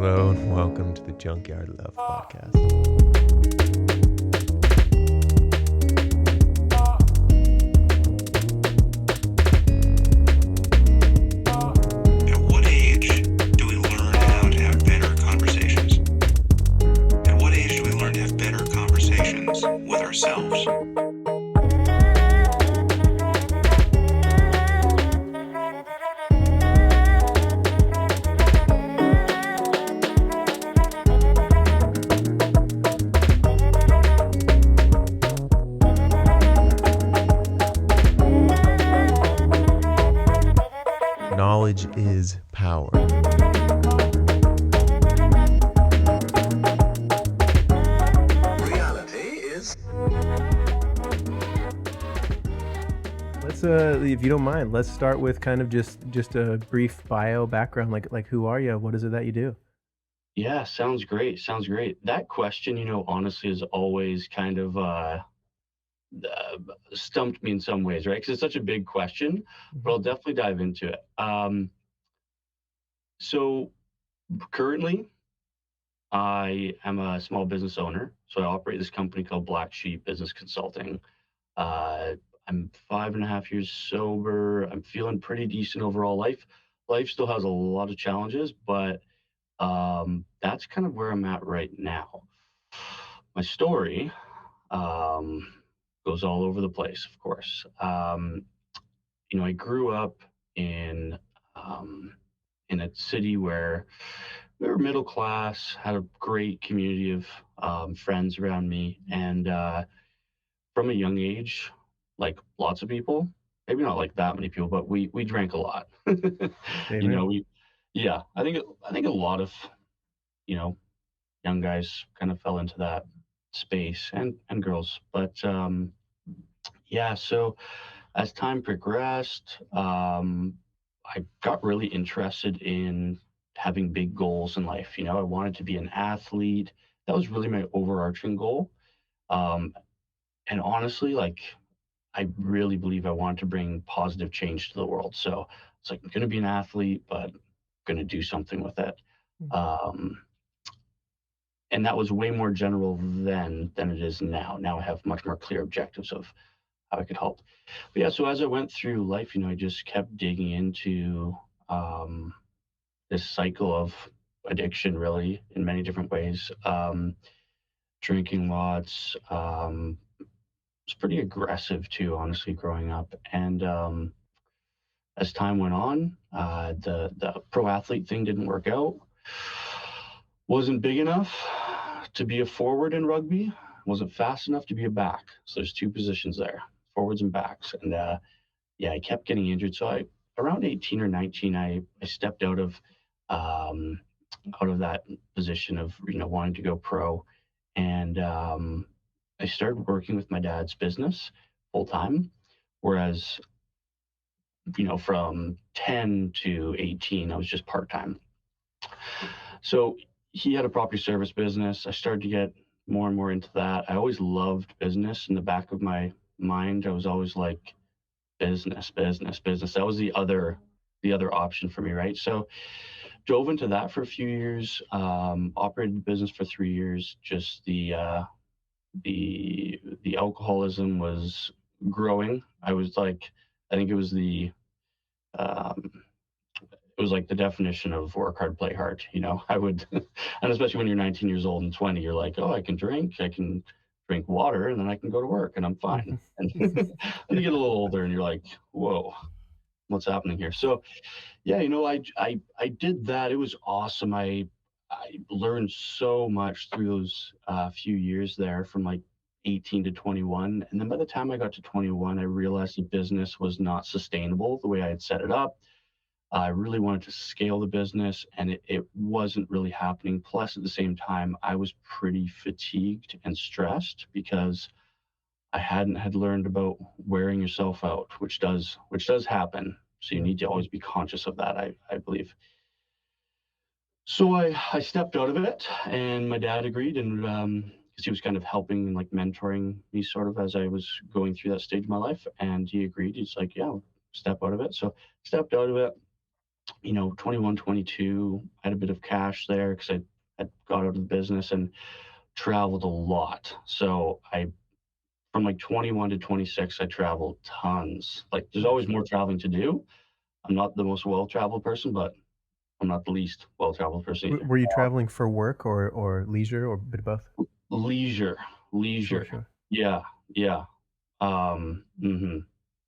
Hello and welcome to the Junkyard Love podcast. At what age do we learn how to have better conversations? At what age do we learn to have better conversations with ourselves? Knowledge is power. Reality is... Let's if you don't mind, let's start with kind of just a brief bio background, like who are you? What is it that you do? Yeah, sounds great. Sounds great. That question, honestly, is always kind of stumped me in some ways, right? Because it's such a big question, but I'll definitely dive into it. So currently, I am a small business owner. So I operate this company called Black Sheep Business Consulting. I'm 5.5 years sober. I'm feeling pretty decent overall. Life still has a lot of challenges, but that's kind of where I'm at right now. My story goes all over the place, of course. I grew up in a city where we were middle class, had a great community of friends around me, and from a young age, like lots of people, maybe not like that many people, but we drank a lot. Amen. I think a lot of young guys kind of fell into that space, and girls, but so as time progressed, I got really interested in having big goals in life. I wanted to be an athlete. That was really my overarching goal. And honestly, I really believe I wanted to bring positive change to the world. So it's like, I'm going to be an athlete, but I'm going to do something with it. And that was way more general then than it is now. Now I have much more clear objectives of how I could help. But yeah, so as I went through life, I just kept digging into this cycle of addiction, really, in many different ways. Drinking lots. Was pretty aggressive too, honestly, growing up. And as time went on, the pro athlete thing didn't work out. Wasn't big enough to be a forward in rugby. Wasn't fast enough to be a back. So there's two positions there, forwards and backs. And I kept getting injured. So around 18 or 19, I stepped out of that position of wanting to go pro, and I started working with my dad's business full time. Whereas from 10 to 18, I was just part time. So he had a property service business. I started to get more and more into that. I always loved business. In the back of my mind, I was always like, business. That was the other option for me, right? So dove into that for a few years, operated the business for 3 years. Just the alcoholism was growing. I think it was like the definition of work hard, play hard. I would, and especially when you're 19 years old and 20, you're like, oh, I can drink water, and then I can go to work and I'm fine. And then you get a little older and you're like, whoa, what's happening here? So yeah, I did that. It was awesome. I learned so much through those few years there, from like 18 to 21. And then by the time I got to 21, I realized the business was not sustainable the way I had set it up. I really wanted to scale the business, and it wasn't really happening. Plus, at the same time, I was pretty fatigued and stressed because I had learned about wearing yourself out, which does happen. So you need to always be conscious of that, I believe. So I stepped out of it, and my dad agreed, and because he was kind of helping and like mentoring me sort of as I was going through that stage of my life, and he agreed. He's like, yeah, step out of it. So stepped out of it. you know, 21, 22, I had a bit of cash there because I got out of the business and traveled a lot. So I from like 21 to 26, I traveled tons. Like there's always Nice. more traveling to do. I'm not the most well-traveled person, but I'm not the least well-traveled person either. Were you traveling for work or leisure or a bit of both? Leisure, Sure, leisure. sure. Yeah, yeah.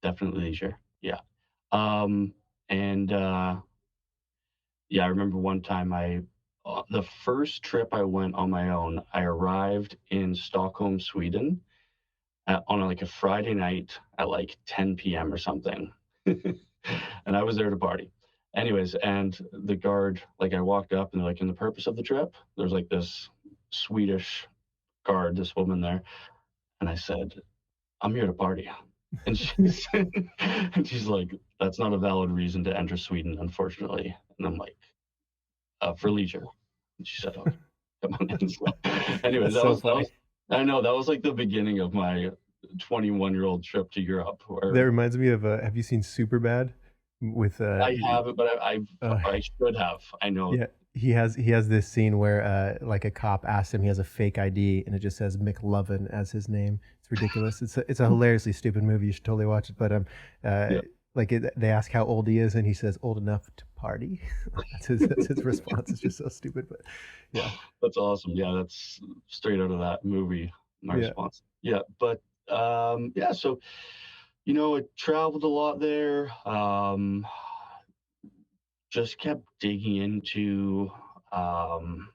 Definitely leisure. Yeah. Um, and yeah, I remember one time the first trip I went on my own, I arrived in Stockholm, Sweden on like a Friday night at like 10 p.m. or something. And I was there to party. Anyways, and the guard, like I walked up and they're like, in the purpose of the trip, there's like this Swedish guard, this woman there. And I said, I'm here to party. And she's like, that's not a valid reason to enter Sweden, unfortunately. And I'm like, for leisure. And she said, okay, come on in. So, anyways, That's so that funny. was, I know that was like the beginning of my 21-year-old trip to Europe That where reminds me of have you seen Superbad with I haven't, but uh I should have. I know. yeah, he has this scene where like a cop asks him, he has a fake ID and it just says McLovin as his name. It's ridiculous. It's a hilariously stupid movie. You should totally watch it. But uh Yeah, like they ask how old he is and he says old enough to party. Like that's his response. It's just so stupid. But yeah. that's awesome. Yeah, that's straight out of that movie. My Yeah. response. Yeah, but yeah. So I traveled a lot there. Just kept digging into um,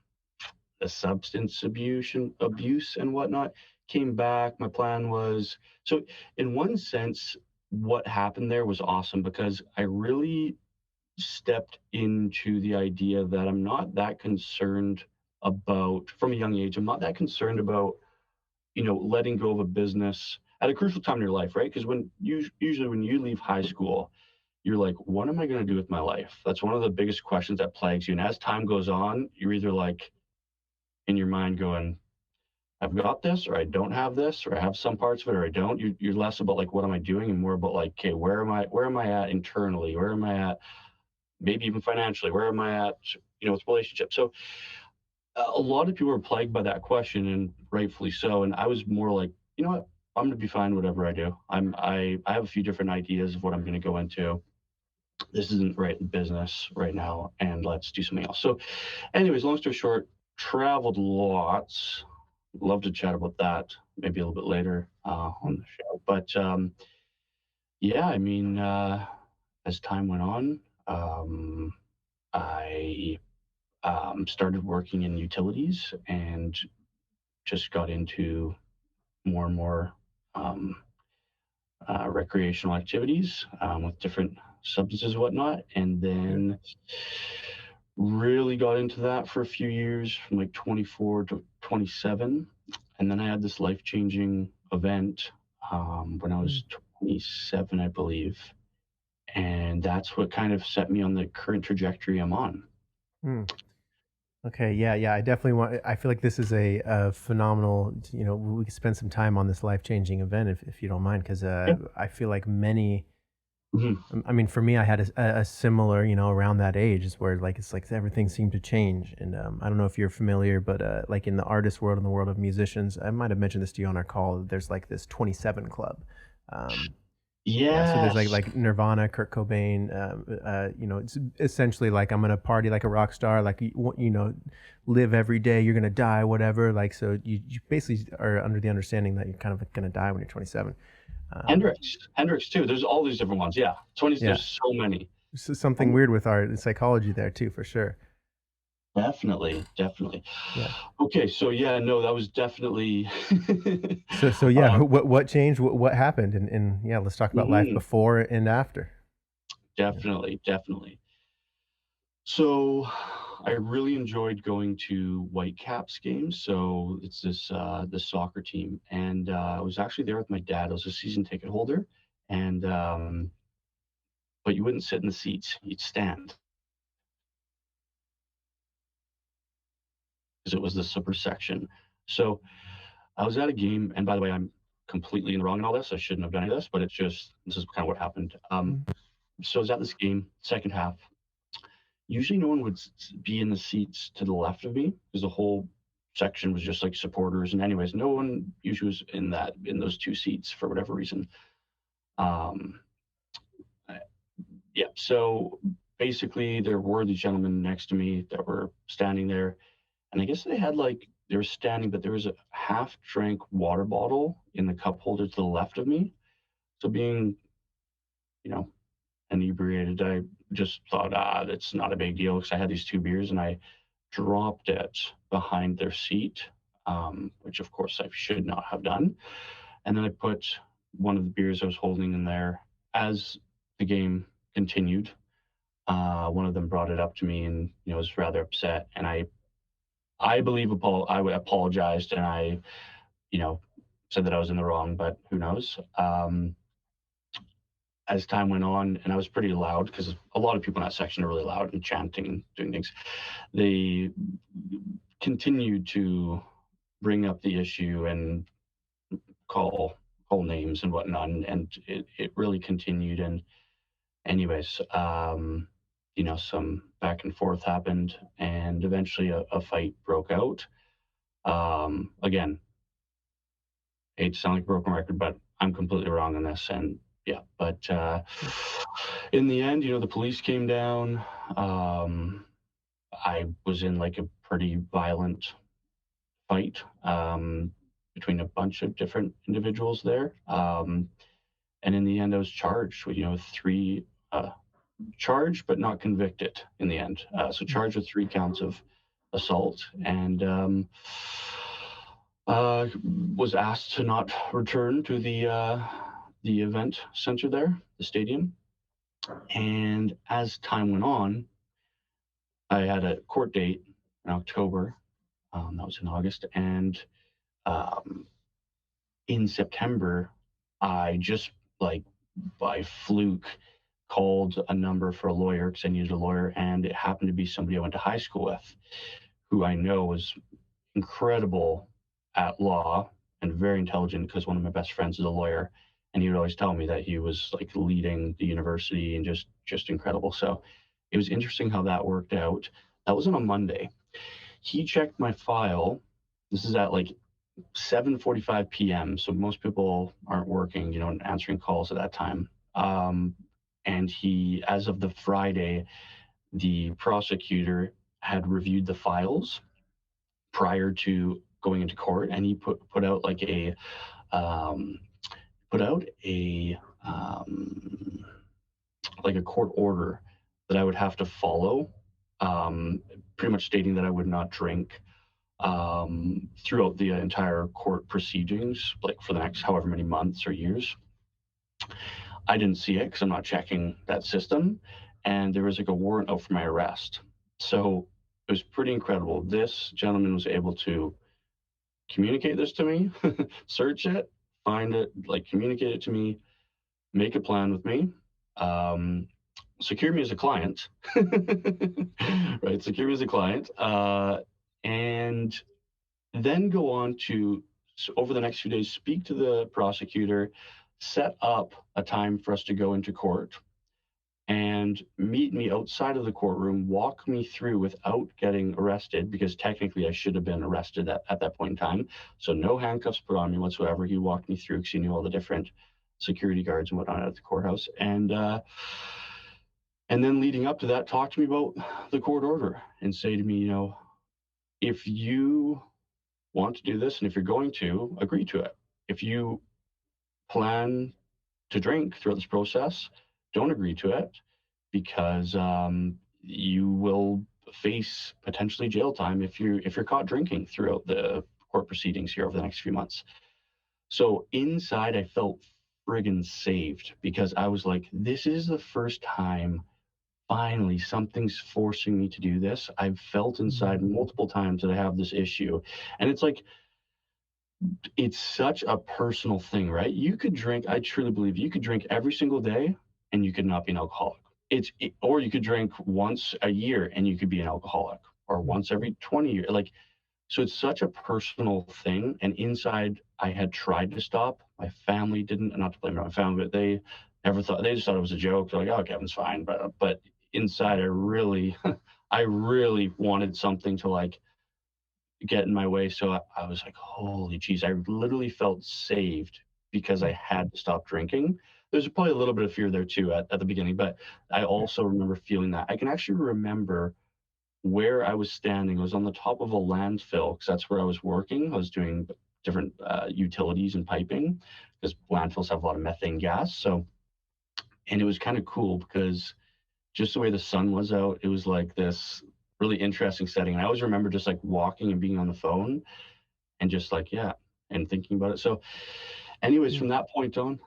the substance abuse and whatnot. Came back. My plan was so. In one sense, what happened there was awesome because I really stepped into the idea that I'm not that concerned about from a young age. I'm not that concerned about letting go of a business at a crucial time in your life, right? Because usually when you leave high school, you're like, what am I going to do with my life? That's one of the biggest questions that plagues you. And as time goes on, you're either like in your mind going, I've got this, or I don't have this, or I have some parts of it, or I don't. You're less about like, what am I doing, and more about like, okay, where am I at internally? Where am I at? Maybe even financially. Where am I at? With relationships. So a lot of people are plagued by that question, and rightfully so. And I was more like, you know what? I'm going to be fine whatever I do. I have a few different ideas of what I'm going to go into. This isn't right in business right now, and let's do something else. So, anyways, long story short, traveled lots. Love to chat about that maybe a little bit later on the show. But yeah, I mean, as time went on, I started working in utilities and just got into more and more um, recreational activities with different substances and whatnot. And Yeah. then really got into that for a few years from like 24 to 27. And then I had this life changing event when I Mm. was 27, I believe. And that's what kind of set me on the current trajectory I'm on. Mm. Okay, yeah, yeah. I definitely want. I feel like this is a phenomenal. We could spend some time on this life changing event if you don't mind, because Yeah. I feel like many. Mhm. I mean, for me, I had a similar, around that age, is where like it's like everything seemed to change, and I don't know if you're familiar, but like in the artist world, in the world of musicians, I might have mentioned this to you on our call. There's like this 27 club. Um, yeah, so there's like Yes. like Nirvana, Kurt Cobain. It's essentially like I'm gonna party like a rock star, like live every day. You're gonna die, whatever. Like so, you basically are under the understanding that you're kind of gonna die when you're 27. Um, Hendrix too. There's all these different ones. Yeah. 20s, yeah, there's so many. so something Um, weird with our psychology there too, for sure. Definitely, definitely. Yeah. Okay, so yeah, no, that was definitely So yeah, um, what changed? What happened? And yeah, let's talk about life mhm, before and after. Yeah. definitely, definitely. So I really enjoyed going to Whitecaps games. So it's this soccer team, and I was actually there with my dad. I was a season ticket holder, and but you wouldn't sit in the seats; you'd stand because it was the super section. So I was at a game, and by the way, I'm completely in the wrong in all this. I shouldn't have done any of this, but this is kind of what happened. Mm. So I was at this game, second half. usually no one would be in the seats to the left of me because the whole section was just like supporters. And anyways, no one usually was in those two seats for whatever reason. Um, yeah. So basically, there were these gentlemen next to me that were standing there, and I guess they were standing, but there was a half-drank water bottle in the cup holder to the left of me. So being, you know, inebriated, I just thought, that's not a big deal because I had these two beers and I dropped it behind their seat, which of course I should not have done. And then I put one of the beers I was holding in there. As the game continued, one of them brought it up to me and was rather upset, and I believe I apologized, and I said that I was in the wrong, but who knows. As time went on, and I was pretty loud because a lot of people in that section are really loud and chanting and doing things, they continued to bring up the issue and call names and whatnot, and it really continued. And anyways, some back and forth happened, and eventually a fight broke out. Again, hate to sound like a broken record, but I'm completely wrong on this. And yeah, but in the end, the police came down. I was in like a pretty violent fight between a bunch of different individuals there. And in the end, I was charged with, three charged but not convicted in the end. So charged with 3 counts of assault, and was asked to not return to the event center there, the stadium. And as time went on, I had a court date in October. That was in August, and in September, I just like by fluke called a number for a lawyer because I needed a lawyer, and it happened to be somebody I went to high school with, who I know was incredible at law and very intelligent because one of my best friends is a lawyer, and he would always tell me that he was like leading the university and just incredible. So it was interesting how that worked out. That was on a Monday. He checked my file. This is at like 7:45 p.m. So most people aren't working, and answering calls at that time. And he, as of the Friday, the prosecutor had reviewed the files prior to going into court, and he put out like a like a court order that I would have to follow, pretty much stating that I would not drink throughout the entire court proceedings, like for the next however many months or years. I didn't see it because I'm not checking that system, and there was like a warrant out for my arrest. So it was pretty incredible. This gentleman was able to communicate this to me, search it, find it, like communicate it to me, make a plan with me, secure me as a client, right? Secure me as a client, and then go on to, over the next few days, speak to the prosecutor, set up a time for us to go into court, and meet me outside of the courtroom, walk me through without getting arrested, because technically I should have been arrested at that point in time. So no handcuffs put on me whatsoever. He walked me through because he knew all the different security guards and whatnot at the courthouse. And then leading up to that, talk to me about the court order and say to me, if you want to do this and if you're going to, agree to it. If you plan to drink throughout this process, don't agree to it, because you will face potentially jail time if you're caught drinking throughout the court proceedings here over the next few months. So inside, I felt friggin' saved, because I was like, this is the first time finally something's forcing me to do this. I've felt inside multiple times that I have this issue, and it's like, it's such a personal thing, right? You could drink, I truly believe you could drink every single day and you could not be an alcoholic. Or you could drink once a year and you could be an alcoholic, or once every 20 years. So it's such a personal thing. And inside, I had tried to stop. My family didn't, not to blame my family, but they never thought, they just thought it was a joke. They're like, oh, Kevin's fine. But inside I really I really wanted something to like get in my way. So I was like, holy jeez, I literally felt saved because I Mm, had to stop drinking. There's probably a little bit of fear there too at the beginning, but I yeah. also remember feeling that. I can actually remember where I was standing. I was on the top of a landfill because that's where I was working. I was doing different utilities and piping because landfills have a lot of methane gas. So, and it was kind of cool because just the way the sun was out, it was like this really interesting setting. And I always remember just like walking and being on the phone and just like, yeah, and thinking about it. So, anyways, Yeah. from that point on,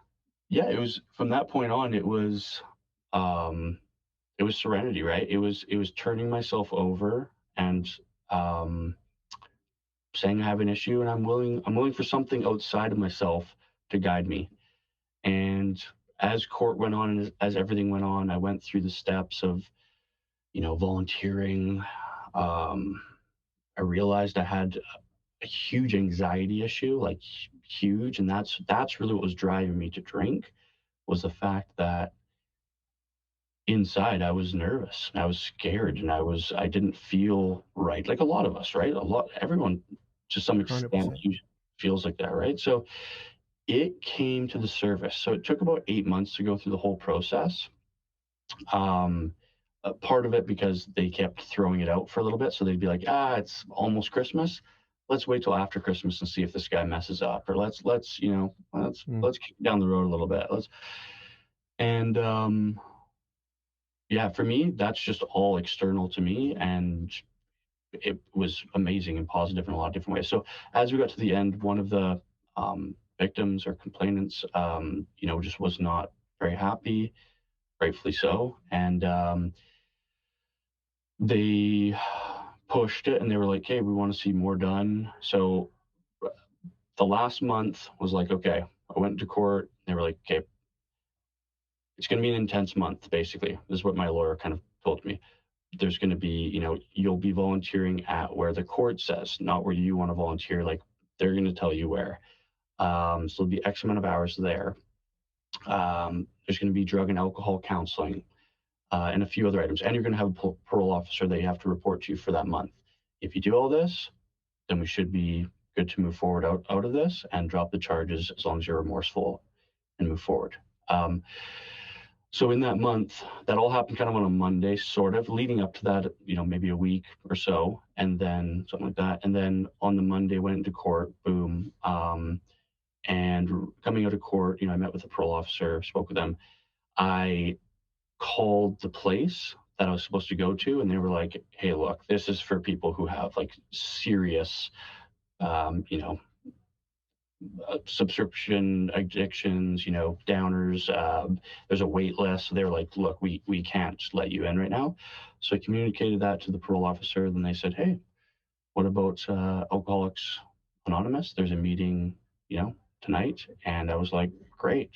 yeah, it was from that point on, um, it was serenity, right? It was turning myself over and um, saying I have an issue and I'm willing for something outside of myself to guide me. And as court went on and as everything went on, I went through the steps of, volunteering. Um, I realized I had a huge anxiety issue, like huge, and that's really what was driving me to drink was the fact that inside I was nervous, I was scared, and I didn't feel right, like a lot of us, right? Everyone to some extent 100%. feels like that, right? So it came to the surface. So it took about 8 months to go through the whole process. Um, Part of it because they kept throwing it out for a little bit. So they'd be like, it's almost Christmas. Let's wait till after Christmas and see if this guy messes up, or Mm, let's kick down the road a little bit. And yeah, for me, that's just all external to me, and it was amazing and positive in a lot of different ways. So as we got to the end, one of the victims or complainants, just was not very happy, rightfully so, and they pushed it and they were like, hey, we want to see more done. So the last month was like, okay, I went to court. They were like, okay, it's going to be an intense month, basically. This is what my lawyer kind of told me. There's going to be, you'll be volunteering at where the court says, not where you want to volunteer. Like they're going to tell you where. So there'll be X amount of hours there. There's going to be drug and alcohol counseling and a few other items. And you're going to have a parole officer that you have to report to for that month. If you do all this, then we should be good to move forward out of this and drop the charges as long as you're remorseful and move forward. So in that month, that all happened kind of on a Monday, sort of leading up to that, maybe a week or so, and then something like that. And then on the Monday, went into court, boom. And coming out of court, I met with the parole officer, spoke with them. I called the place that I was supposed to go to, and they were like, "Hey, look, this is for people who have like serious, um, you know, subscription addictions, downers. There's a wait list." So they were like, "Look, we can't let you in right now." So I communicated that to the parole officer. Then they said, "Hey, what about Alcoholics Anonymous? There's a meeting, tonight." And I was like, "Great."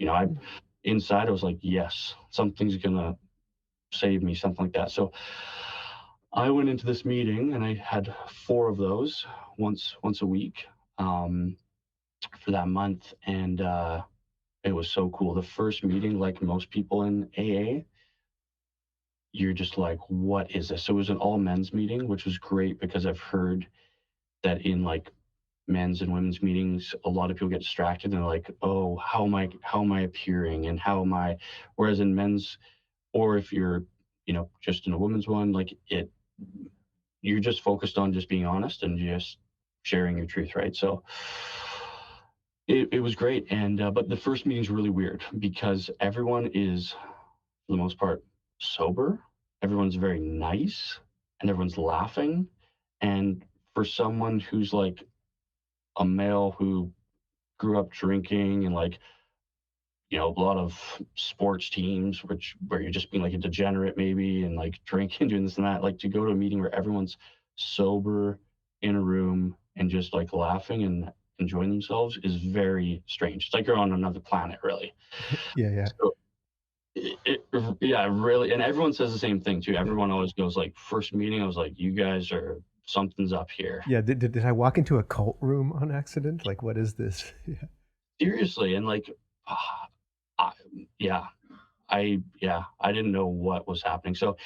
I mm, inside I was like, "Yes, something's gonna save me," something like that. So I went into this meeting and I had four of those once a week for that month, and it was so cool. The first meeting, like most people in AA, you're just like, "What is this?" So it was an all men's meeting, which was great because I've heard that in like men's and women's meetings, a lot of people get distracted and they're like, "Oh, how am I appearing and how am I?" Whereas in men's, or if you're, just in a woman's one, like you're just focused on just being honest and just sharing your truth, right? So it was great. And but the first meeting's really weird because everyone is, for the most part, sober. Everyone's very nice and everyone's laughing. And for someone who's like a male who grew up drinking and like, a lot of sports teams, where you're just being like a degenerate maybe and like drinking, doing this and that, like to go to a meeting where everyone's sober in a room and just like laughing and enjoying themselves is very strange. It's like you're on another planet, really. yeah, yeah, So yeah, really. And everyone says the same thing too. yeah. Everyone always goes like, first meeting, I was like, you guys are, something's up here. Yeah, did I walk into a cult room on accident? Like, what is this? Yeah. Seriously. And like, ah, I, yeah, I didn't know what was happening. So,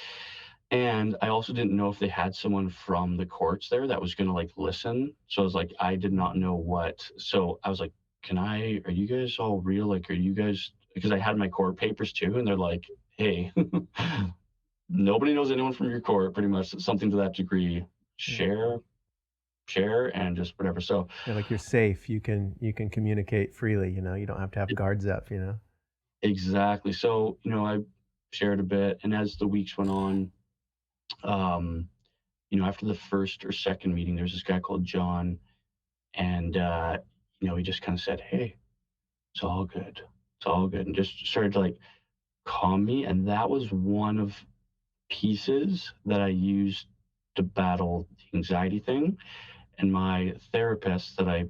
and I also didn't know if they had someone from the courts there that was going to like listen. So I was like, I did not know what. So I was like, are you guys all real? Like, are you guys, because I had my court papers too. And they're like, hey, nobody knows anyone from your court, pretty much something to that degree. Yeah. Share, and just whatever. So Yeah, like you're safe. You can communicate freely, you don't have to have guards up. exactly. So, I shared a bit. And as the weeks went on, um, after the first or second meeting, there's this guy called John, and he just kind of said, "Hey, it's all good, it's all good," and just started to like calm me. And that was one of pieces that I used to battle the anxiety thing. And my therapist that I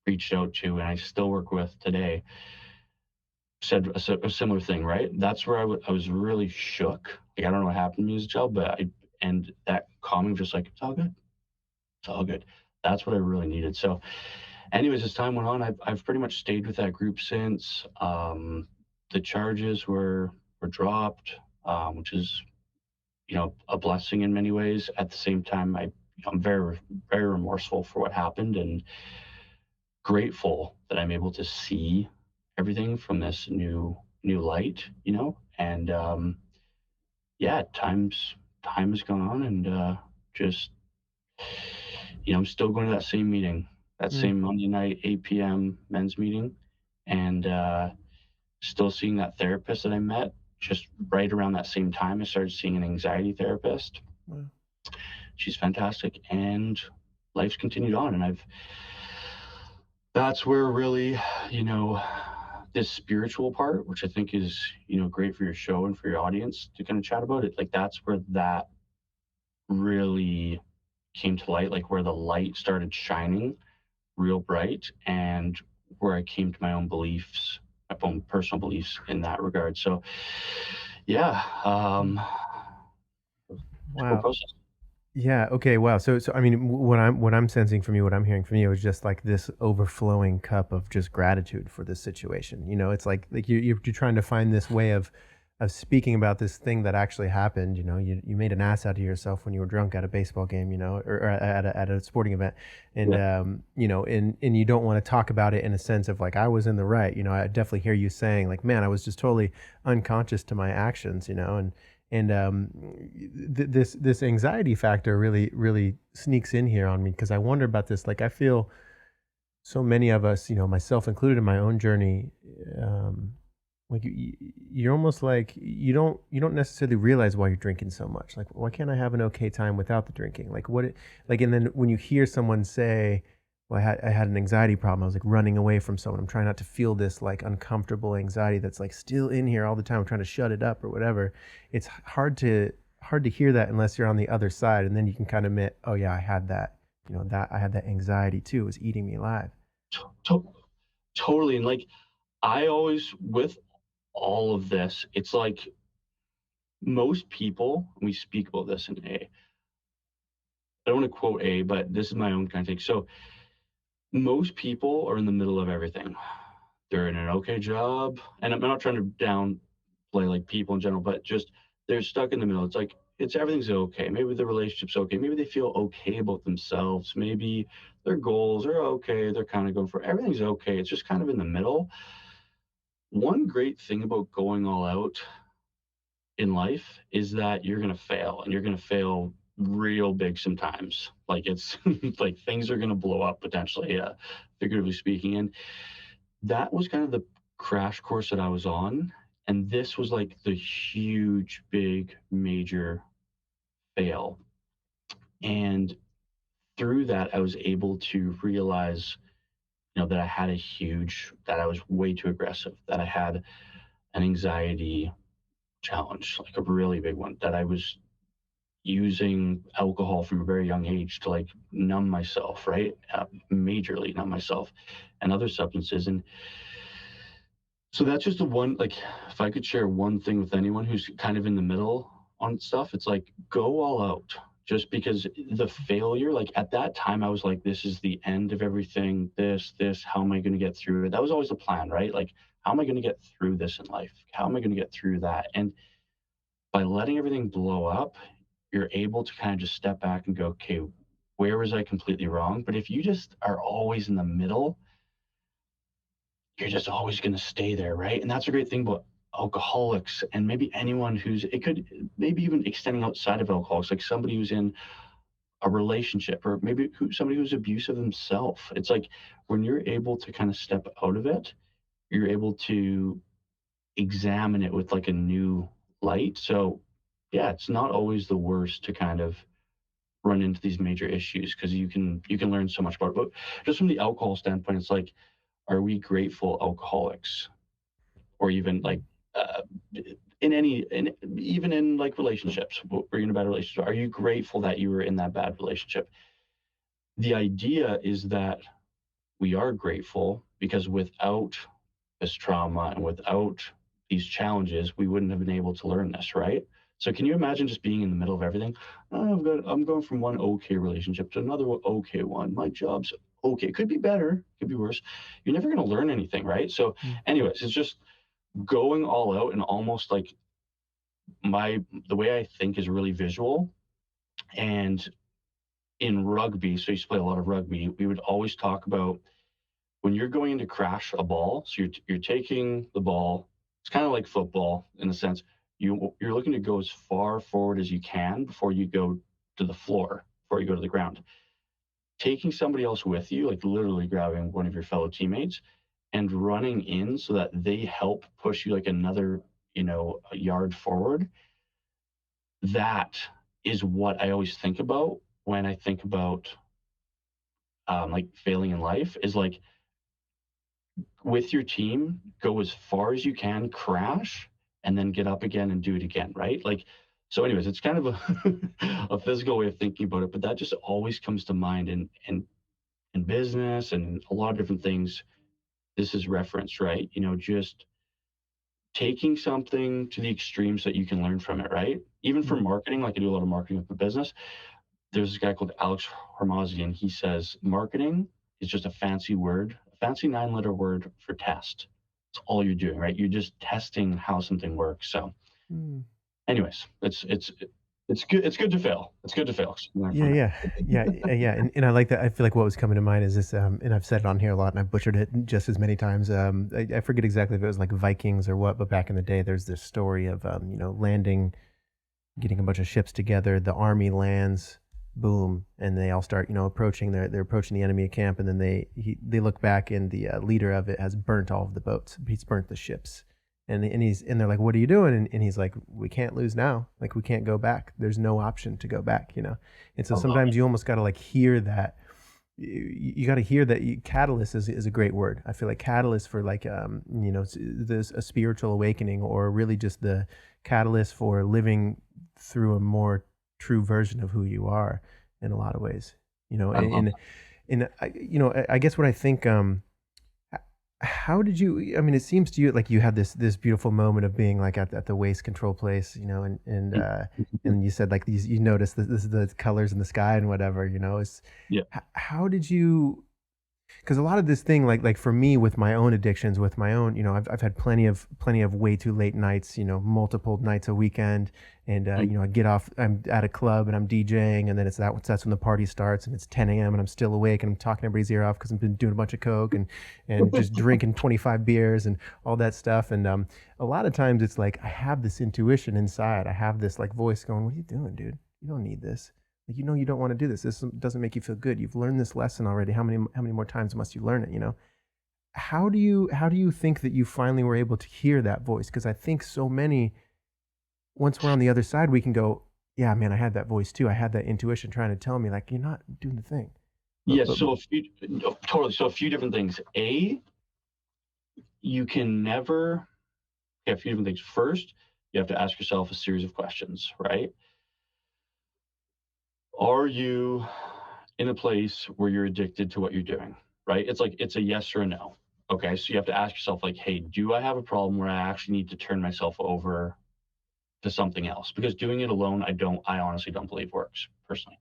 reached out to and I still work with today said a similar thing, right? That's where I was really shook. Like, I don't know what happened to me as a child, and that calming, just like, it's all good. It's all good. That's what I really needed. So, anyways, as time went on, I've pretty much stayed with that group since. The charges were dropped, which is, a blessing in many ways. At the same time, I'm very, very remorseful for what happened and grateful that I'm able to see everything from this new light, and yeah, time has gone on, and just I'm still going to that same meeting, that Mm. same Monday night 8 p.m. men's meeting, and still seeing that therapist that I met. Just right around that same time, I started seeing an anxiety therapist. Wow. She's fantastic, and life's continued on, and that's where really, you know, this spiritual part, which I think is, great for your show and for your audience to kind of chat about it. Like, that's where that really came to light, like where the light started shining real bright, and where I came to my own beliefs, my own personal beliefs in that regard. So, yeah, Mm. it's a cool Wow. process. Yeah. Okay. Wow. So I mean, what I'm sensing from you, what I'm hearing from you, is just like this overflowing cup of just gratitude for this situation. It's like you're trying to find this way of speaking about this thing that actually happened. You made an ass out of yourself when you were drunk at a baseball game. Or at a sporting event, and Yeah. and you don't want to talk about it in a sense of like I was in the right. I definitely hear you saying like, man, I was just totally unconscious to my actions. This anxiety factor really sneaks in here on me because I wonder about this. Like I feel so many of us, myself included in my own journey, um, like you're almost like you don't necessarily realize why you're drinking so much. Like why can't I have an okay time without the drinking? And then when you hear someone say, well, I had an anxiety problem. I was like running away from someone. I'm trying not to feel this like uncomfortable anxiety that's like still in here all the time. I'm trying to shut it up or whatever. It's hard to hear that unless you're on the other side, and then you can kind of admit, oh yeah, I had that. That I had that anxiety too. It was eating me alive. To- totally. And like, I always, with all of this, it's like most people, and we speak about this in A. I don't want to quote A, but this is my own kind of thing. So, most people are in the middle of everything. They're in an okay job, and I'm not trying to downplay like people in general, but just they're stuck in the middle. It's like everything's okay. Maybe the relationship's okay. Maybe they feel okay about themselves. Maybe their goals are okay. They're kind of going for everything's okay. It's just kind of in the middle. One great thing about going all out in life is that you're going to fail, and you're going to fail real big sometimes. Like, it's like things are going to blow up potentially, figuratively speaking. And that was kind of the crash course that I was on. And this was like the huge, big, major fail. And through that, I was able to realize, that that I was way too aggressive, that I had an anxiety challenge, like a really big one, that I was using alcohol from a very young age to like numb myself, right? Majorly numb myself, and other substances. And so that's just the one, like, if I could share one thing with anyone who's kind of in the middle on stuff, it's like, go all out. Just because the failure, like at that time, I was like, this is the end of everything. How am I going to get through it? That was always the plan, right? Like, how am I going to get through this in life? How am I going to get through that? And by letting everything blow up, you're able to kind of just step back and go, okay, where was I completely wrong? But if you just are always in the middle, you're just always going to stay there, right? And that's a great thing about alcoholics and maybe anyone who's, it could maybe even extending outside of alcoholics, like somebody who's in a relationship or maybe somebody who's abusive himself. It's like when you're able to kind of step out of it, you're able to examine it with like a new light. So yeah, it's not always the worst to kind of run into these major issues because you can learn so much about it. But just from the alcohol standpoint, it's like, are we grateful alcoholics? Or even like uh, in any in even in like relationships, or you're in a bad relationship, are you grateful that you were in that bad relationship? The idea is that we are grateful because without this trauma and without these challenges, we wouldn't have been able to learn this, right? So can you imagine just being in the middle of everything? Oh, I'm going from one okay relationship to another okay one. My job's okay. It could be better, could be worse. You're never going to learn anything, right? So, Mm. anyways, it's just going all out and almost like the way I think is really visual. And in rugby, so I used to play a lot of rugby, we would always talk about when you're going to crash a ball, so you're taking the ball, it's kind of like football in a sense. You're looking to go as far forward as you can before you go to the floor, before you go to the ground. Taking somebody else with you, like literally grabbing one of your fellow teammates and running in so that they help push you like another, a yard forward. That is what I always think about when I think about like failing in life is like with your team, go as far as you can, crash, and then get up again and do it again, right? Like, so, anyways, it's kind of a physical way of thinking about it, but that just always comes to mind in business and a lot of different things. This is referenced, right? Just taking something to the extremes that you can learn from it, right? Even for Mm. marketing, like I do a lot of marketing with the business. There's this guy called Alex Hormozy, and he says marketing is just a fancy word, a fancy 9-letter word for test. It's all you're doing, right? You're just testing how something works. So, Mm. anyways, it's good. It's good to fail. It's good to fail. 'Cause you learn Yeah, from it. yeah, yeah, and I like that. I feel like what was coming to mind is this, and I've said it on here a lot, and I've butchered it just as many times. I forget exactly if it was like Vikings or what, but back in the day, there's this story of landing, getting a bunch of ships together. The army lands, boom, and they all start approaching. They're approaching the enemy camp, and then they look back, and the leader of it has burnt all of the boats. He's burnt the ships. And they're like, what are you doing? And he's like, we can't lose now. Like, we can't go back. There's no option to go back. And so I love sometimes it. you almost got to like hear that. You got to hear that. Catalyst is a great word. I feel like catalyst for like there's a spiritual awakening, or really just the catalyst for living through a more true version of who you are in a lot of ways. I love And I guess what I think. How did you? I mean, it seems to you like you had this beautiful moment of being like at the waste control place, it. and you said like these, you noticed this is the colors in the sky and whatever, It's Yeah. how did you? Because a lot of this thing, like for me with my own addictions, with my own, I've had plenty of way too late nights, multiple nights a weekend, and I get off, I'm at a club and I'm DJing, and then that's when the party starts, and it's 10 a.m. and I'm still awake and I'm talking everybody's ear off because I've been doing a bunch of coke and just drinking 25 beers and all that stuff, and a lot of times it's like I have this intuition inside, I have this like voice going, "What are you doing, dude? You don't need this." Like, you don't want to do this. This doesn't make you feel good. You've learned this lesson already. How many more times must you learn it? How do you think that you finally were able to hear that voice? Because I think so many, once we're on the other side, we can go, yeah, man, I had that voice too. I had that intuition trying to tell me like you're not doing the thing. But, Yes. but So no, totally. So a few different things. You can never. Okay, a few different things. First, you have to ask yourself a series of questions, right? Are you in a place where you're addicted to what you're doing, right? It's like it's a yes or a no. Okay, so you have to ask yourself, like, hey, do I have a problem where I actually need to turn myself over to something else? Because doing it alone, I honestly don't believe works personally.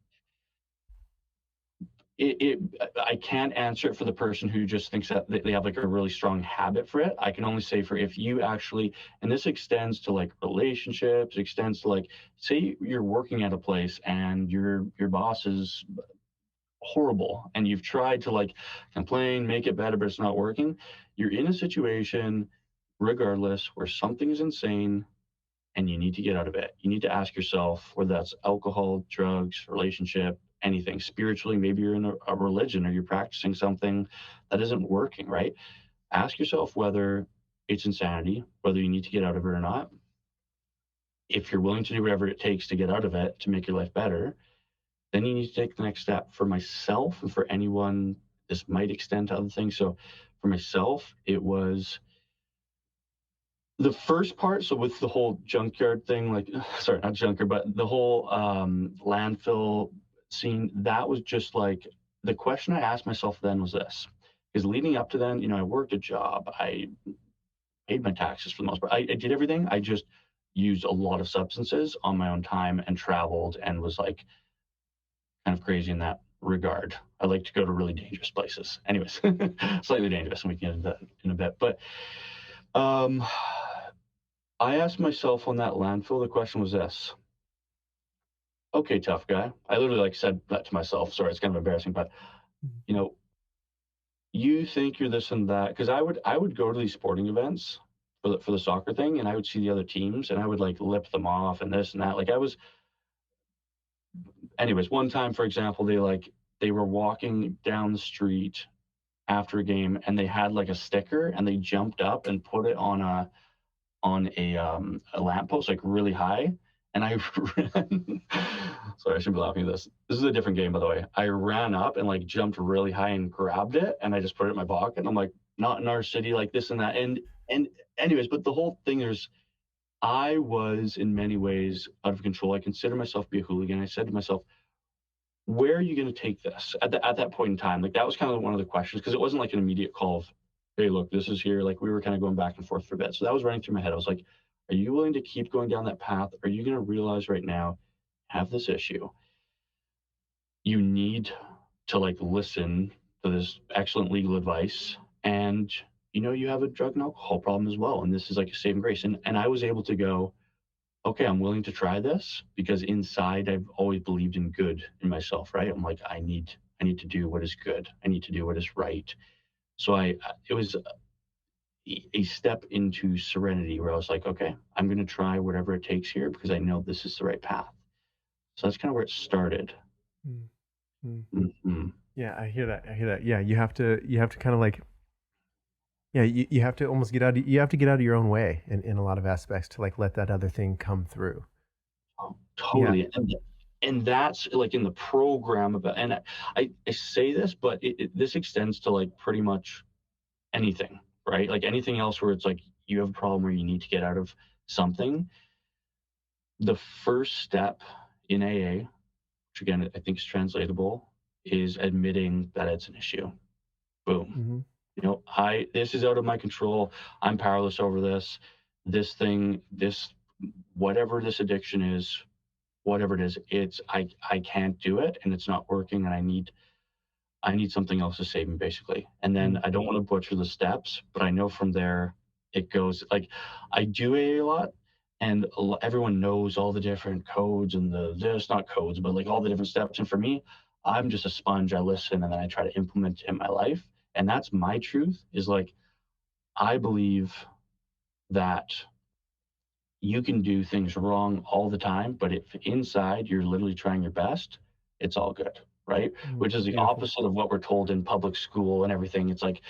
I can't answer it for the person who just thinks that they have like a really strong habit for it. I can only say for if you actually, and this extends to like relationships, extends to like, say you're working at a place and your boss is horrible and you've tried to like complain, make it better, but it's not working. You're in a situation, regardless, where something is insane and you need to get out of it. You need to ask yourself whether that's alcohol, drugs, relationship, anything spiritually. Maybe you're in a religion or you're practicing something that isn't working, right? Ask yourself whether it's insanity, whether you need to get out of it or not. If you're willing to do whatever it takes to get out of it to make your life better, then you need to take the next step. For myself and for anyone, this might extend to other things. So for myself, it was the first part. So with the whole junkyard thing, like, sorry, not junkyard, but the whole landfill scene, that was just like the question I asked myself then was this. Because leading up to then, I worked a job, I paid my taxes for the most part. I did everything. I just used a lot of substances on my own time and traveled and was like kind of crazy in that regard. I like to go to really dangerous places. Anyways, slightly dangerous, and we can get into that in a bit. But I asked myself on that landfill, the question was this. Okay, tough guy. I literally like said that to myself. Sorry, it's kind of embarrassing, but you know, you think you're this and that. Because I would go to these sporting events for the soccer thing, and I would see the other teams, and I would like lip them off and this and that. Like I was, anyways. One time, for example, they were walking down the street after a game, and they had like a sticker, and they jumped up and put it on a lamppost like really high, and I ran. Sorry, I shouldn't be laughing at this. This is a different game, by the way. I ran up and like jumped really high and grabbed it, and I just put it in my pocket. And I'm like, not in our city, like this and that. And anyways, but the whole thing is, I was in many ways out of control. I consider myself to be a hooligan. I said to myself, where are you going to take this at that point in time? Like that was kind of one of the questions, because it wasn't like an immediate call of, hey, look, this is here. Like we were kind of going back and forth for a bit. So that was running through my head. I was like, are you willing to keep going down that path? Are you going to realize right now, have this issue? You need to like listen to this excellent legal advice. And you have a drug and alcohol problem as well. And this is like a saving grace. And I was able to go, okay, I'm willing to try this, because inside I've always believed in good in myself, right? I'm like, I need to do what is good. I need to do what is right. So it was a step into serenity where I was like, okay, I'm going to try whatever it takes here, because I know this is the right path. So that's kind of where it started. Mm-hmm. Yeah, I hear that. Yeah, you have to kind of like, yeah, you have to almost you have to get out of your own way in a lot of aspects to like let that other thing come through. Oh, totally. Yeah. And that's like in the program about, and I say this, but this extends to like pretty much anything, right? Like anything else where it's like you have a problem where you need to get out of something. The first step in AA, which again I think is translatable, is admitting that it's an issue. Boom. Mm-hmm. This is out of my control. I'm powerless over this. This thing, whatever this addiction is, whatever it is, I can't do it, and it's not working, and I need something else to save me, basically. And then I don't want to butcher the steps, but I know from there it goes like I do AA a lot, and everyone knows all the different codes and there's not codes, but like all the different steps. And for me, I'm just a sponge. I listen and then I try to implement it in my life. And that's my truth, is like, I believe that you can do things wrong all the time, but if inside you're literally trying your best, it's all good, right? Which is the Beautiful. opposite of what we're told in public school and everything. It's like,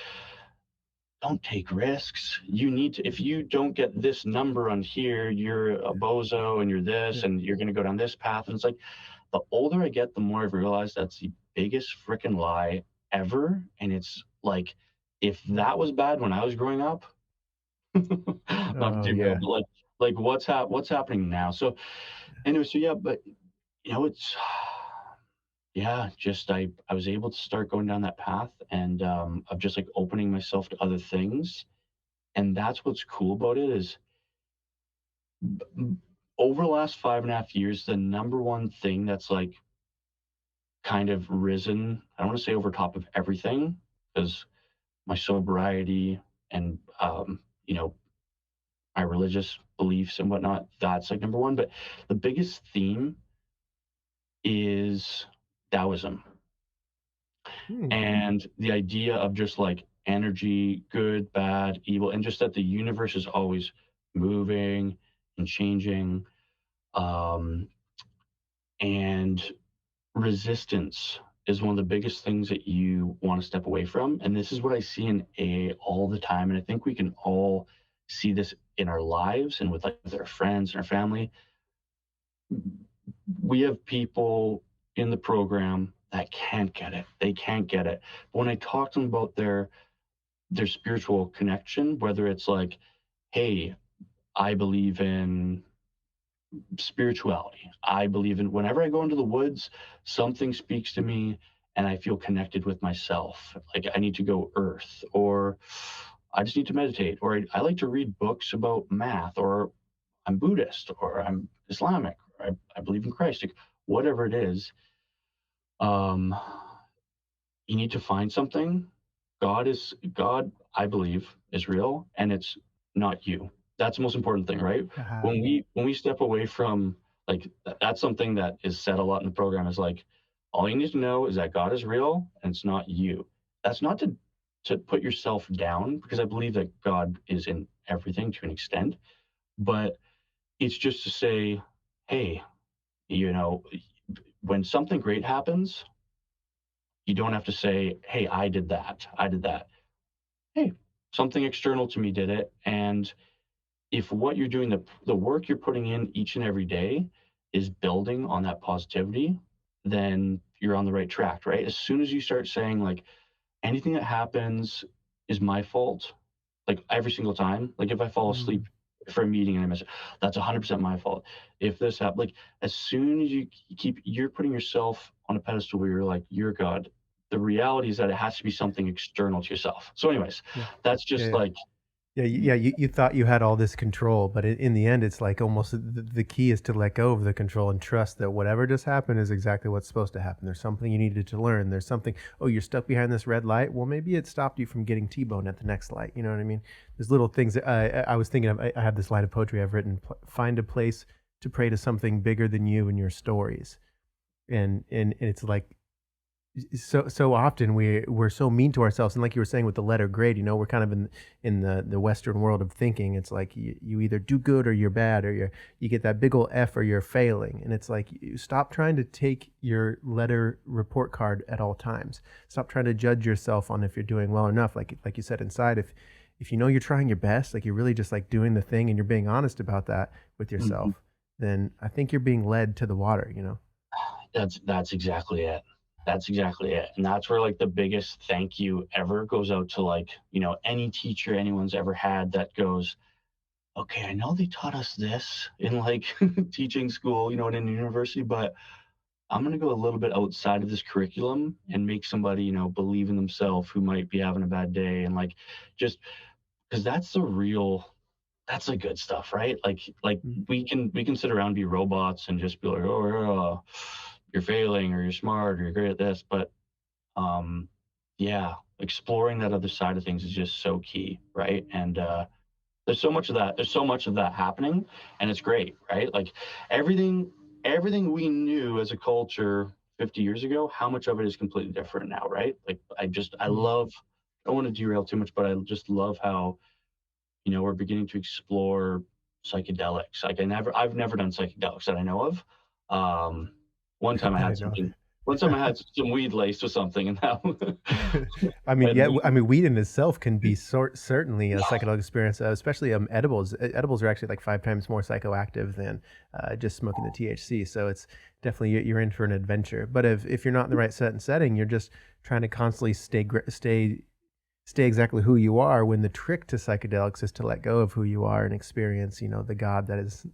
don't take risks. You need to, if you don't get this number on here, you're a bozo and you're this, and you're going to go down this path. And it's like, the older I get, the more I've realized that's the biggest freaking lie ever. And it's like, if that was bad when I was growing up, not too bad, but like what's happening now? So anyway, so yeah, but it's just I was able to start going down that path, and of just like opening myself to other things. And that's what's cool about it is, over the last 5.5 years, the number one thing that's like kind of risen, I don't want to say over top of everything, because my sobriety and, you know, my religious beliefs and whatnot, that's like number one. But the biggest theme is Taoism Hmm. and the idea of just like energy, good, bad, evil, and just that the universe is always moving and changing. Um, and resistance is one of the biggest things that you want to step away from. And this is what I see in AA all the time. And I think we can all see this in our lives and with like with our friends and our family. We have people in the program that can't get it. They can't get it. But when I talk to them about their spiritual connection, whether it's like, hey, I believe in spirituality. I believe in whenever I go into the woods, something speaks to me and I feel connected with myself. Like I need to go earth, or I just need to meditate, or I like to read books about math, or I'm Buddhist, or I'm Islamic, or I believe in Christ, like, whatever it is. Um, you need to find something. God, I believe, is real, and it's not you. That's the most important thing, right? Ah, When we step away from like that's something that is said a lot in the program is like all you need to know is that God is real and it's not you. That's not to put yourself down because I believe that God is in everything to an extent, but it's just to say, hey, you know, when something great happens, you don't have to say, hey, I did that. I did that. Hey, something external to me did it. And if what you're doing, the work you're putting in each and every day is building on that positivity, then you're on the right track, right? As soon as you start saying, like, anything that happens is my fault, like every single time, like if I fall asleep mm. for a meeting and I miss it, that's 100% my fault. If this happens, like as soon as you keep, you're putting yourself on a pedestal where you're like, you're God. The reality is that it has to be something external to yourself. So, anyways, Yeah. that's Yeah. just Yeah. like, Yeah, yeah. You thought you had all this control, but in the end, it's like almost the key is to let go of the control and trust that whatever just happened is exactly what's supposed to happen. There's something you needed to learn. There's something. Oh, you're stuck behind this red light. Well, maybe it stopped you from getting T-boned at the next light. You know what I mean? There's little things that I was thinking of. I have this line of poetry I've written: Find a place to pray to something bigger than you and your stories. And it's like so often we're so mean to ourselves, and like you were saying with the letter grade, we're kind of in the Western world of thinking. It's like you either do good or you're bad, or you get that big old F or you're failing. And it's like you stop trying to take your letter report card at all times. Stop trying to judge yourself on if you're doing well enough. Like you said, inside, if you know you're trying your best, like you're really just like doing the thing and you're being honest about that with mhm, yourself, then I think you're being led to the water. that's exactly it. That's exactly it. And that's where like the biggest thank you ever goes out to like, any teacher anyone's ever had that goes, okay, I know they taught us this in like teaching school, and in university, but I'm going to go a little bit outside of this curriculum and make somebody, believe in themselves who might be having a bad day. And like, just because that's the good stuff, right? Like Mm. we can sit around and be robots and just be like, oh, you're failing or you're smart or you're great at this. But um, yeah, exploring that other side of things is just so key, right? And there's so much of that. There's so much of that happening, and it's great, right? Like everything, everything we knew as a culture 50 years ago, how much of it is completely different now, right? Like I Mm. love. I don't want to derail too much, but I just love how we're beginning to explore psychedelics. Like I've never done psychedelics that I know of. Um, one time I I had didn't know. something. One time I had some weed laced with something, and that I mean, and yeah, weed. I mean, weed in itself can be certainly a psychedelic experience, especially edibles. Edibles are actually like 5 times more psychoactive than just smoking the THC. So it's definitely you're in for an adventure. But if you're not in the right set and setting, you're just trying to constantly stay exactly who you are, when the trick to psychedelics is to let go of who you are and experience, the God that is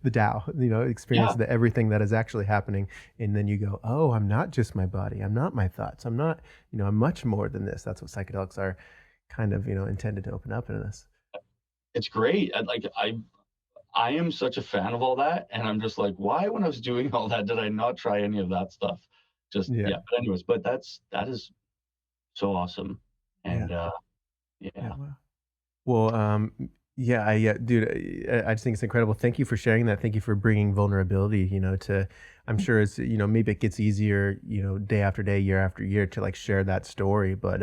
the Tao, experience Yeah, the everything that is actually happening. And then you go, oh, I'm not just my body. I'm not my thoughts. I'm not, I'm much more than this. That's what psychedelics are kind of, intended to open up in us. it's great. I am such a fan of all that, and I'm just like, why when I was doing all that did I not try any of that stuff? just Yeah. yeah. But anyways, but that is so awesome, Yeah. and Yeah. yeah. Wow. Well, yeah, dude, I just think it's incredible. Thank you for sharing that. Thank you for bringing vulnerability, to, I'm sure it's, maybe it gets easier, day after day, year after year to like share that story. But,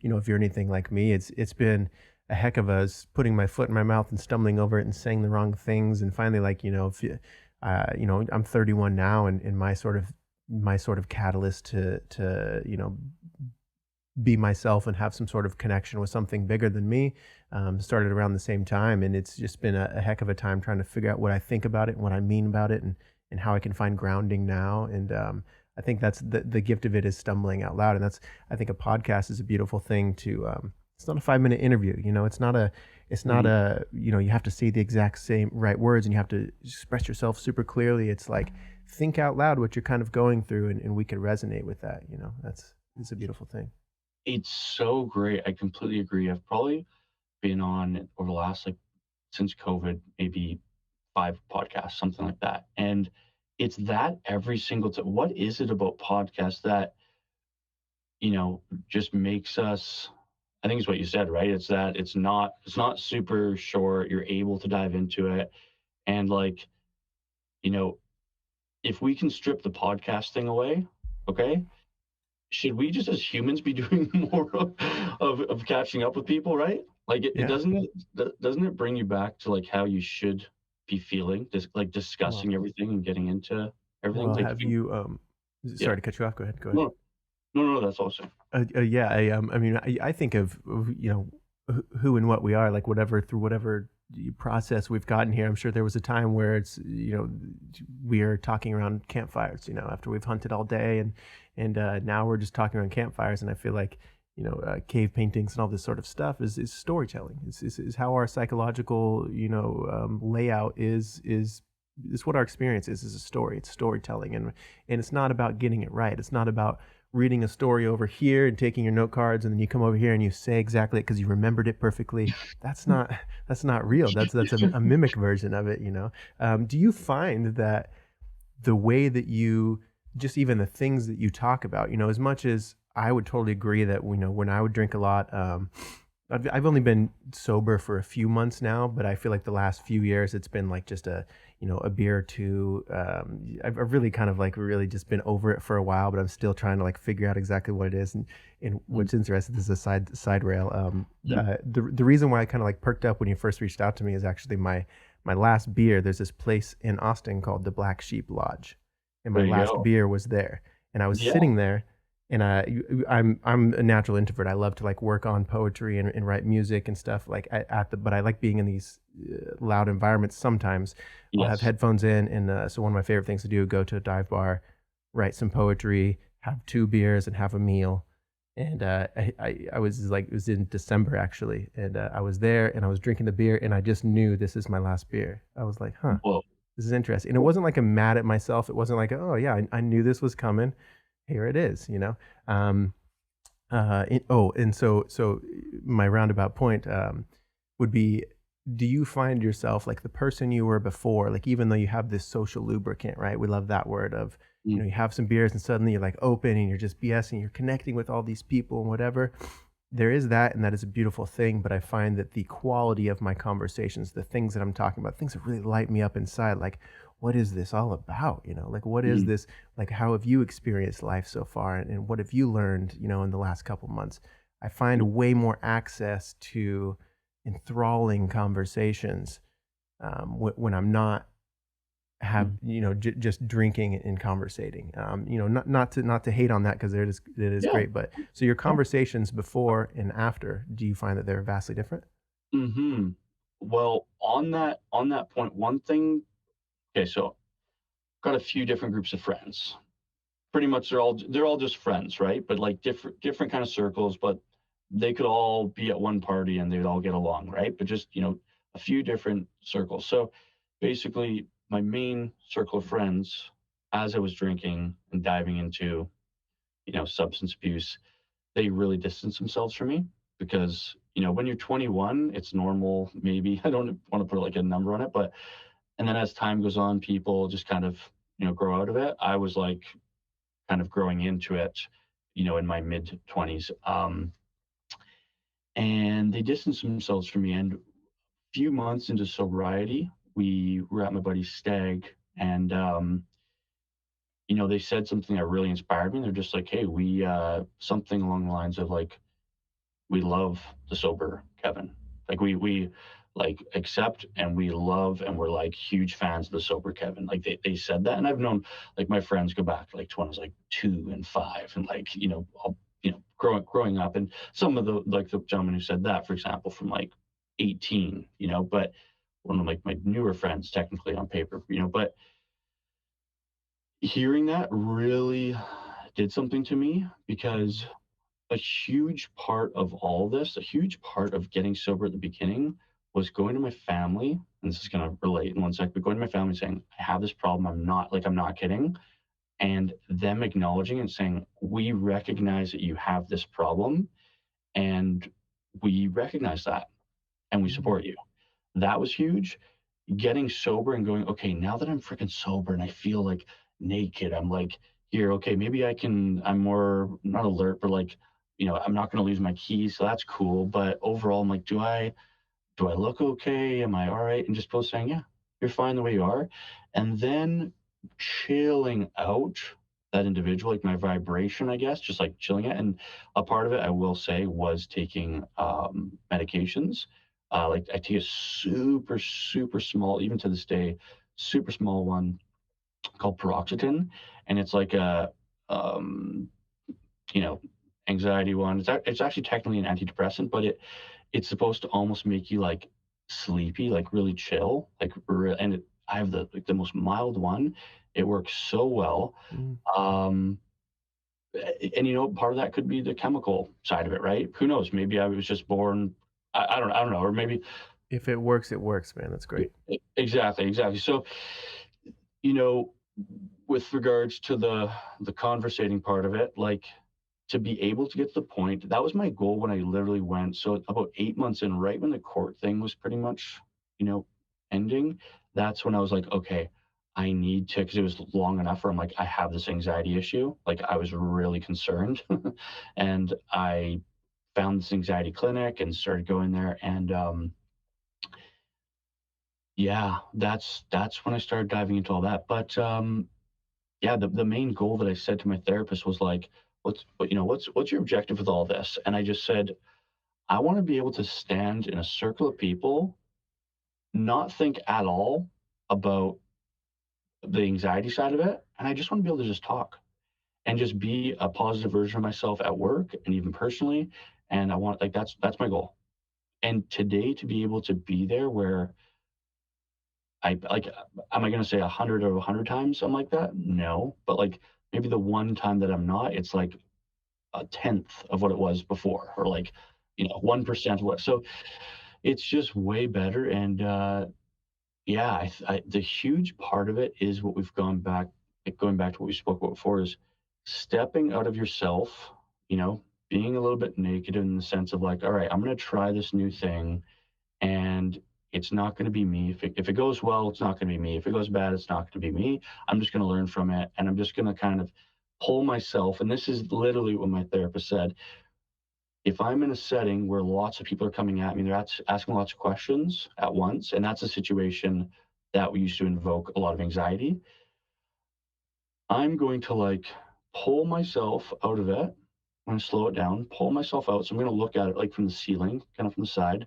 if you're anything like me, it's been a heck of putting my foot in my mouth and stumbling over it and saying the wrong things. And finally, like, if you, I'm 31 now, and my sort of catalyst to, be myself and have some sort of connection with something bigger than me, started around the same time. And it's just been a heck of a time trying to figure out what I think about it and what I mean about it, and how I can find grounding now. And I think that's the gift of it, is stumbling out loud. And I think a podcast is a beautiful thing to, it's not a 5-minute interview, Mhm. you have to say the exact same right words and you have to express yourself super clearly. It's like, think out loud what you're kind of going through, and we can resonate with that. It's a beautiful thing. It's so great. I completely agree. I've probably been on over the last, like, since COVID, maybe 5 podcasts, something like that. And it's that every single time. What is it about podcasts that, you know, just makes us, I think it's what you said, right? It's that it's not super short. You're able to dive into it. And like, you know, if we can strip the podcast thing away, okay, should we just as humans be doing more of catching up with people, right? Like it Yeah. doesn't it bring you back to like how you should be feeling, just like Well, discussing everything and getting into everything? well, Like if have you, you, yeah. sorry to cut you off. Go ahead. Go ahead. No, no, that's awesome. Yeah, I mean, I think of, who and what we are, like through whatever process we've gotten here. I'm sure there was a time where it's, we are talking around campfires, after we've hunted all day, and now we're just talking around campfires. And I feel like, cave paintings and all this sort of stuff is storytelling. Is how our psychological, layout is what our experience is a story. It's storytelling, and it's not about getting it right. It's not about reading a story over here and taking your note cards, and then you come over here and you say exactly it because you remembered it perfectly. That's not that's not real. That's a mimic version of it. Do you find that the way that you, just even the things that you talk about, as much as I would totally agree that, when I would drink a lot, I've only been sober for a few months now, but I feel like the last few years it's been like just a beer or two. I've really kind of like really just been over it for a while, but I'm still trying to like figure out exactly what it is. And Mm, what's interesting, this is a side rail. yeah, The reason why I kind of like perked up when you first reached out to me is actually my last beer. There's this place in Austin called the Black Sheep Lodge, and my there you last go. beer was there. And I was Yeah, sitting there, and I'm a natural introvert. I love to like work on poetry and write music and stuff like but I like being in these loud environments. Sometimes I'll have yes, headphones in, and so one of my favorite things to do, go to a dive bar, write some poetry, have 2 beers, and have a meal. And I was like, it was in December actually, and I was there and I was drinking the beer, and I just knew this is my last beer. I was like, huh, well, this is interesting. And it wasn't like I'm mad at myself. It wasn't like, oh yeah, I knew this was coming. Here it is. Um, and so my roundabout point, would be, do you find yourself like the person you were before? Like, even though you have this social lubricant, right? We love that word of, mm, you have some beers and suddenly you're like open and you're just BSing, you're connecting with all these people and whatever. There is that, and that is a beautiful thing. But I find that the quality of my conversations, the things that I'm talking about, things that really light me up inside, like, what is this all about? Like, what is mm, this? Like, how have you experienced life so far? And what have you learned, in the last couple months? I mm, find way more access to enthralling conversations, when I'm not have mm, just drinking and conversating. Not to hate on that, because it is yeah, great. But so your no, conversations before and after, do you find that they're vastly different? mhm. Well, on that point, one thing. Okay, so got a few different groups of friends. Pretty much they're all just friends, right? But like different kind of circles, but they could all be at one party and they'd all get along, right? But just, a few different circles. So basically my main circle of friends, as I was drinking and diving into, substance abuse, they really distanced themselves from me because, when you're 21, it's normal, maybe. I don't want to put like a number on it, but and then as time goes on, people just kind of, grow out of it. I was like kind of growing into it, in my mid 20s. And they distanced themselves from me. And a few months into sobriety, we were at my buddy's stag, and they said something that really inspired me. They're just like, "Hey, we something along the lines of like, we love the sober Kevin. Like we like accept and we love and we're like huge fans of the sober Kevin." Like they said that, and I've known like my friends go back like to when I was like 2 and 5, and like growing up, and some of the gentlemen who said that, for example, from like 18, but one of like my newer friends, technically on paper, but hearing that really did something to me, because a huge part of all this, a huge part of getting sober at the beginning, was going to my family, and this is going to relate in one sec, but going to my family saying, "I have this problem. I'm not kidding." And them acknowledging and saying, "We recognize that you have this problem, and we recognize that, and we Mhm. support you." That was huge. Getting sober and going, okay, now that I'm freaking sober and I feel like naked, I'm like, here, okay, maybe I'm more not alert, but like, I'm not going to lose my keys. So that's cool. But overall, I'm like, do I look okay? Am I all right? And just both saying, yeah, you're fine the way you are. And then chilling out that individual, like my vibration, I guess, just like chilling it. And a part of it, I will say, was taking medications. Like I take a super, super small, even to this day, super small one called paroxetine. And it's like um, you know, anxiety one. It's actually technically an antidepressant, but it's supposed to almost make you like sleepy, like really chill, and I have the most mild one. It works so well. Mm. Um, and part of that could be the chemical side of it, right? Who knows? Maybe I was just born. I don't know, or maybe If it works, man. That's great. exactly. So you know, with regards to the conversating part of it, like to be able to get to the point, that was my goal when I literally went. So about 8 months in, right when the court thing was pretty much, you know, ending, that's when I was like, okay, I need to, because it was long enough where I'm like, I have this anxiety issue. Like I was really concerned, and I found this anxiety clinic and started going there, and yeah, that's when I started diving into all that. But yeah, the main goal that I said to my therapist was like, what's your objective with all this? And I just said, I want to be able to stand in a circle of people, not think at all about the anxiety side of it, and I just want to be able to just talk and just be a positive version of myself at work and even personally. And I want, like, that's my goal. And today, to be able to be there where I like, am I going to say 100 times I'm like that? No, but like maybe the one time that I'm not, it's like a tenth of what it was before, or like 1% of what. So it's just way better. And yeah, the huge part of it is what we've gone back, like going back to what we spoke about before, is stepping out of yourself, being a little bit naked in the sense of like, all right, I'm going to try this new thing, and it's not going to be me. If it goes well, it's not going to be me. If it goes bad, it's not going to be me. I'm just going to learn from it, and I'm just going to kind of pull myself. And this is literally what my therapist said. If I'm in a setting where lots of people are coming at me, they're asking lots of questions at once, and that's a situation that we used to invoke a lot of anxiety, I'm going to like pull myself out of it. I'm going to slow it down, pull myself out. So I'm going to look at it like from the ceiling, kind of from the side.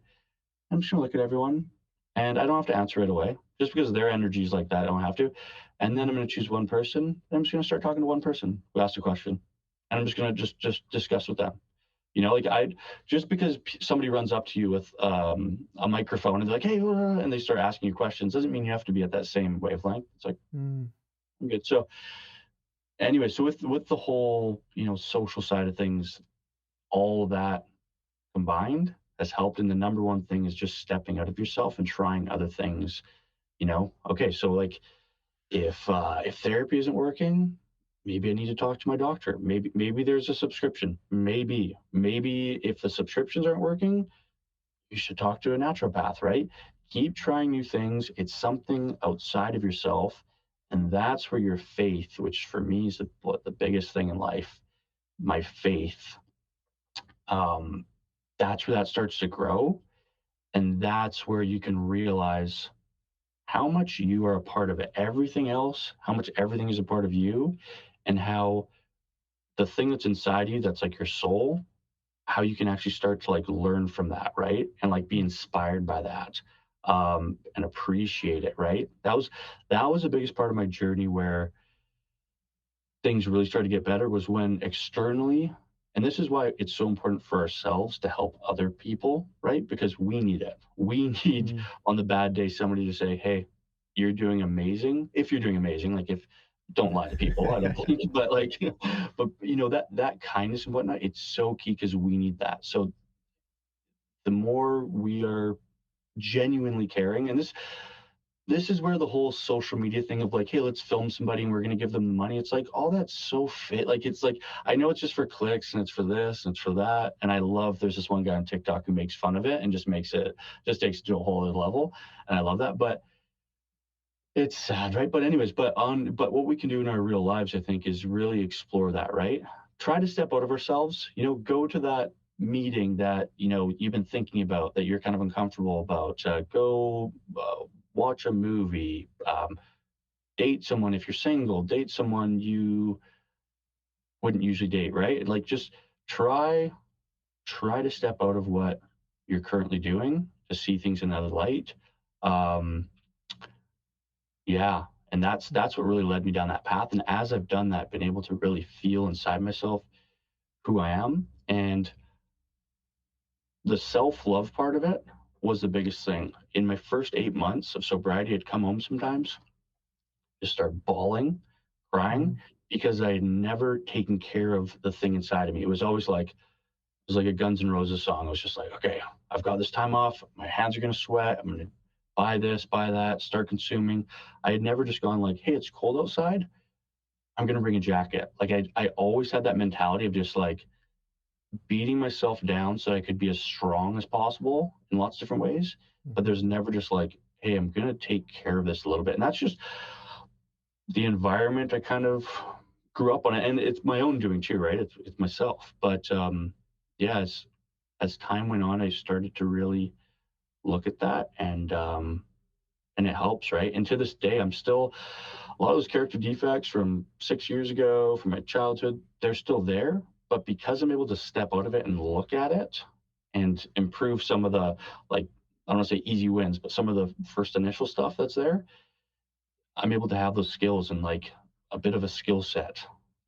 I'm just going to look at everyone, and I don't have to answer right away just because their energy is like that. I don't have to. And then I'm going to choose one person, and I'm just going to start talking to one person who asked a question, and I'm just going to just discuss with them. Like I just because somebody runs up to you with a microphone and they're like, "Hey," and they start asking you questions, doesn't mean you have to be at that same wavelength. It's like, Mm. I'm good. So anyway, so with the whole social side of things, all of that combined has helped. And the number one thing is just stepping out of yourself and trying other things. Okay, so like if therapy isn't working, maybe I need to talk to my doctor. Maybe there's a subscription. Maybe if the subscriptions aren't working, you should talk to a naturopath, right? Keep trying new things. It's something outside of yourself, And that's where your faith, which for me is the biggest thing in life, my faith, um, that's where that starts to grow. And that's where you can realize how much you are a part of everything else, how much everything is a part of you, and how the thing that's inside you, that's like your soul, how you can actually start to like learn from that, right? And like be inspired by that, and appreciate it, right? That was the biggest part of my journey where things really started to get better was when externally, and this is why it's so important for ourselves to help other people, right? Because we need it. We need Mm. on the bad day somebody to say, "Hey, you're doing amazing." If you're doing amazing, like if don't lie to people, I don't think, but like, but that kindness and whatnot, it's so key because we need that. So the more we are genuinely caring, and this is where the whole social media thing of like, hey, let's film somebody and we're going to give them the money. It's like all that's so fit. Like, it's like, I know it's just for clicks and it's for this and it's for that. And I love, there's this one guy on TikTok who makes fun of it and just takes it to a whole other level. And I love that. But it's sad, right? But anyways, but what we can do in our real lives, I think, is really explore that, right? Try to step out of ourselves, go to that meeting that, you've been thinking about that you're kind of uncomfortable about. Go watch a movie, date someone if you're single, date someone you wouldn't usually date, right? Like just try to step out of what you're currently doing to see things in another light. Um, yeah, and that's what really led me down that path. And as I've done that, been able to really feel inside myself who I am, and the self-love part of it was the biggest thing. In my first 8 months of sobriety, I'd come home sometimes, just start bawling, crying, Mhm. because I had never taken care of the thing inside of me. It was like a Guns N' Roses song. I was just like, okay, I've got this time off. My hands are gonna sweat. I'm gonna buy this, buy that, start consuming. I had never just gone like, hey, it's cold outside. I'm gonna bring a jacket. Like I always had that mentality of just like beating myself down so I could be as strong as possible in lots of different ways. But Mhm. there's never just like, hey, I'm gonna take care of this a little bit. And that's just the environment I kind of grew up on it, and it's my own doing too, right? It's myself. But yeah, as time went on, I started to really look at that, and it helps, right? And to this day, I'm still a lot of those character defects from 6 years ago, from my childhood, they're still there. But because I'm able to step out of it and look at it and improve some of the, like, I don't want to say easy wins, but some of the first initial stuff that's there, I'm able to have those skills and like a bit of a skill set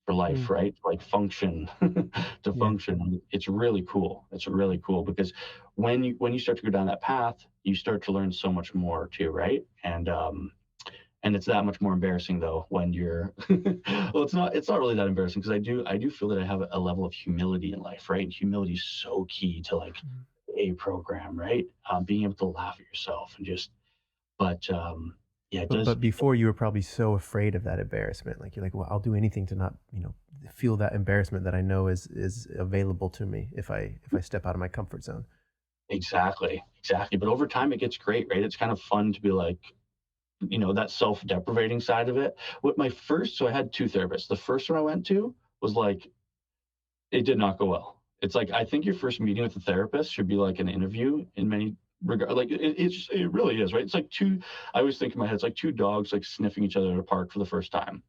for life, Mm. right? Like function to Yeah. function. It's really cool. It's really cool because when you start to go down that path, you start to learn so much more too, right? And it's that much more embarrassing though when you're well, it's not really that embarrassing because I do feel that I have a level of humility in life, right? And humility is so key to like Mhm. a program, right? Being able to laugh at yourself and just, but yeah, it But does. before you were probably so afraid of that embarrassment, like, you're like, "Well, I'll do anything to not, feel that embarrassment that I know is available to me if I step out of my comfort zone." Exactly, exactly. But over time, it gets great, right? It's kind of fun to be like, that self-deprecating side of it. So I had two therapists. The first one I went to was like, it did not go well. It's like, I think your first meeting with a therapist should be like an interview in many regards. Like it really is, right? It's like I always think in my head, it's like two dogs like sniffing each other at a park for the first time.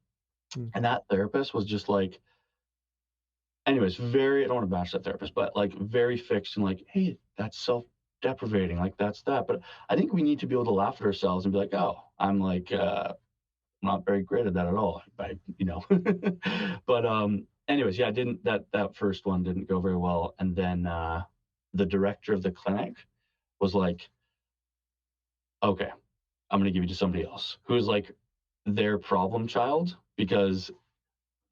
Mm. And that therapist was just like, anyways, I don't want to bash that therapist, but like very fixed and like, hey, that's self-deprecating, like that's that. But I think we need to be able to laugh at ourselves and be like, oh, I'm like not very great at that at all. But anyways, yeah, I didn't that first one didn't go very well. And then the director of the clinic was like, okay, I'm gonna give you to somebody else who's like their problem child because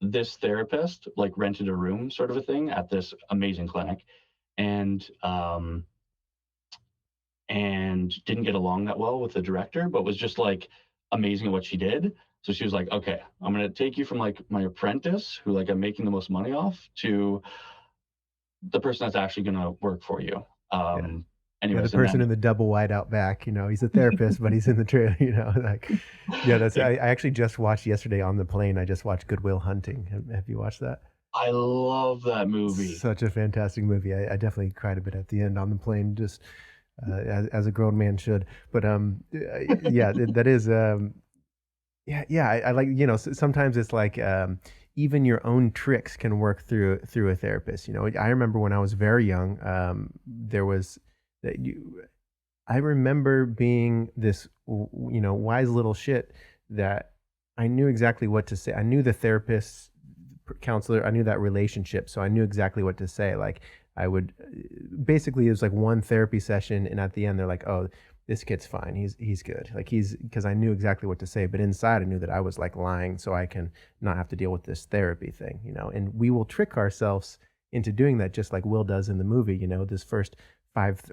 this therapist like rented a room sort of a thing at this amazing clinic and didn't get along that well with the director, but was just like amazing at what she did. So she was like, okay, I'm gonna take you from like my apprentice, who like I'm making the most money off, to the person that's actually gonna work for you. Yeah. Um, Yeah, the Anyways, and person then in the double wide out back, he's a therapist, but he's in the trailer, like, yeah, I actually just watched yesterday on the plane. I just watched Good Will Hunting. Have you watched that? I love that movie. Such a fantastic movie. I definitely cried a bit at the end on the plane, just as a grown man should. But yeah, that is yeah. I like sometimes it's like even your own tricks can work through a therapist. I remember when I was very young, there was that you. I remember being this wise little shit that I knew exactly what to say. I knew the therapist counselor, I knew that relationship, so I knew exactly what to say. Like I would basically, it was like one therapy session, and at the end they're like, oh, this kid's fine, he's good, like he's, because I knew exactly what to say, but inside I knew that I was like lying so I can not have to deal with this therapy thing. And we will trick ourselves into doing that, just like Will does in the movie. This first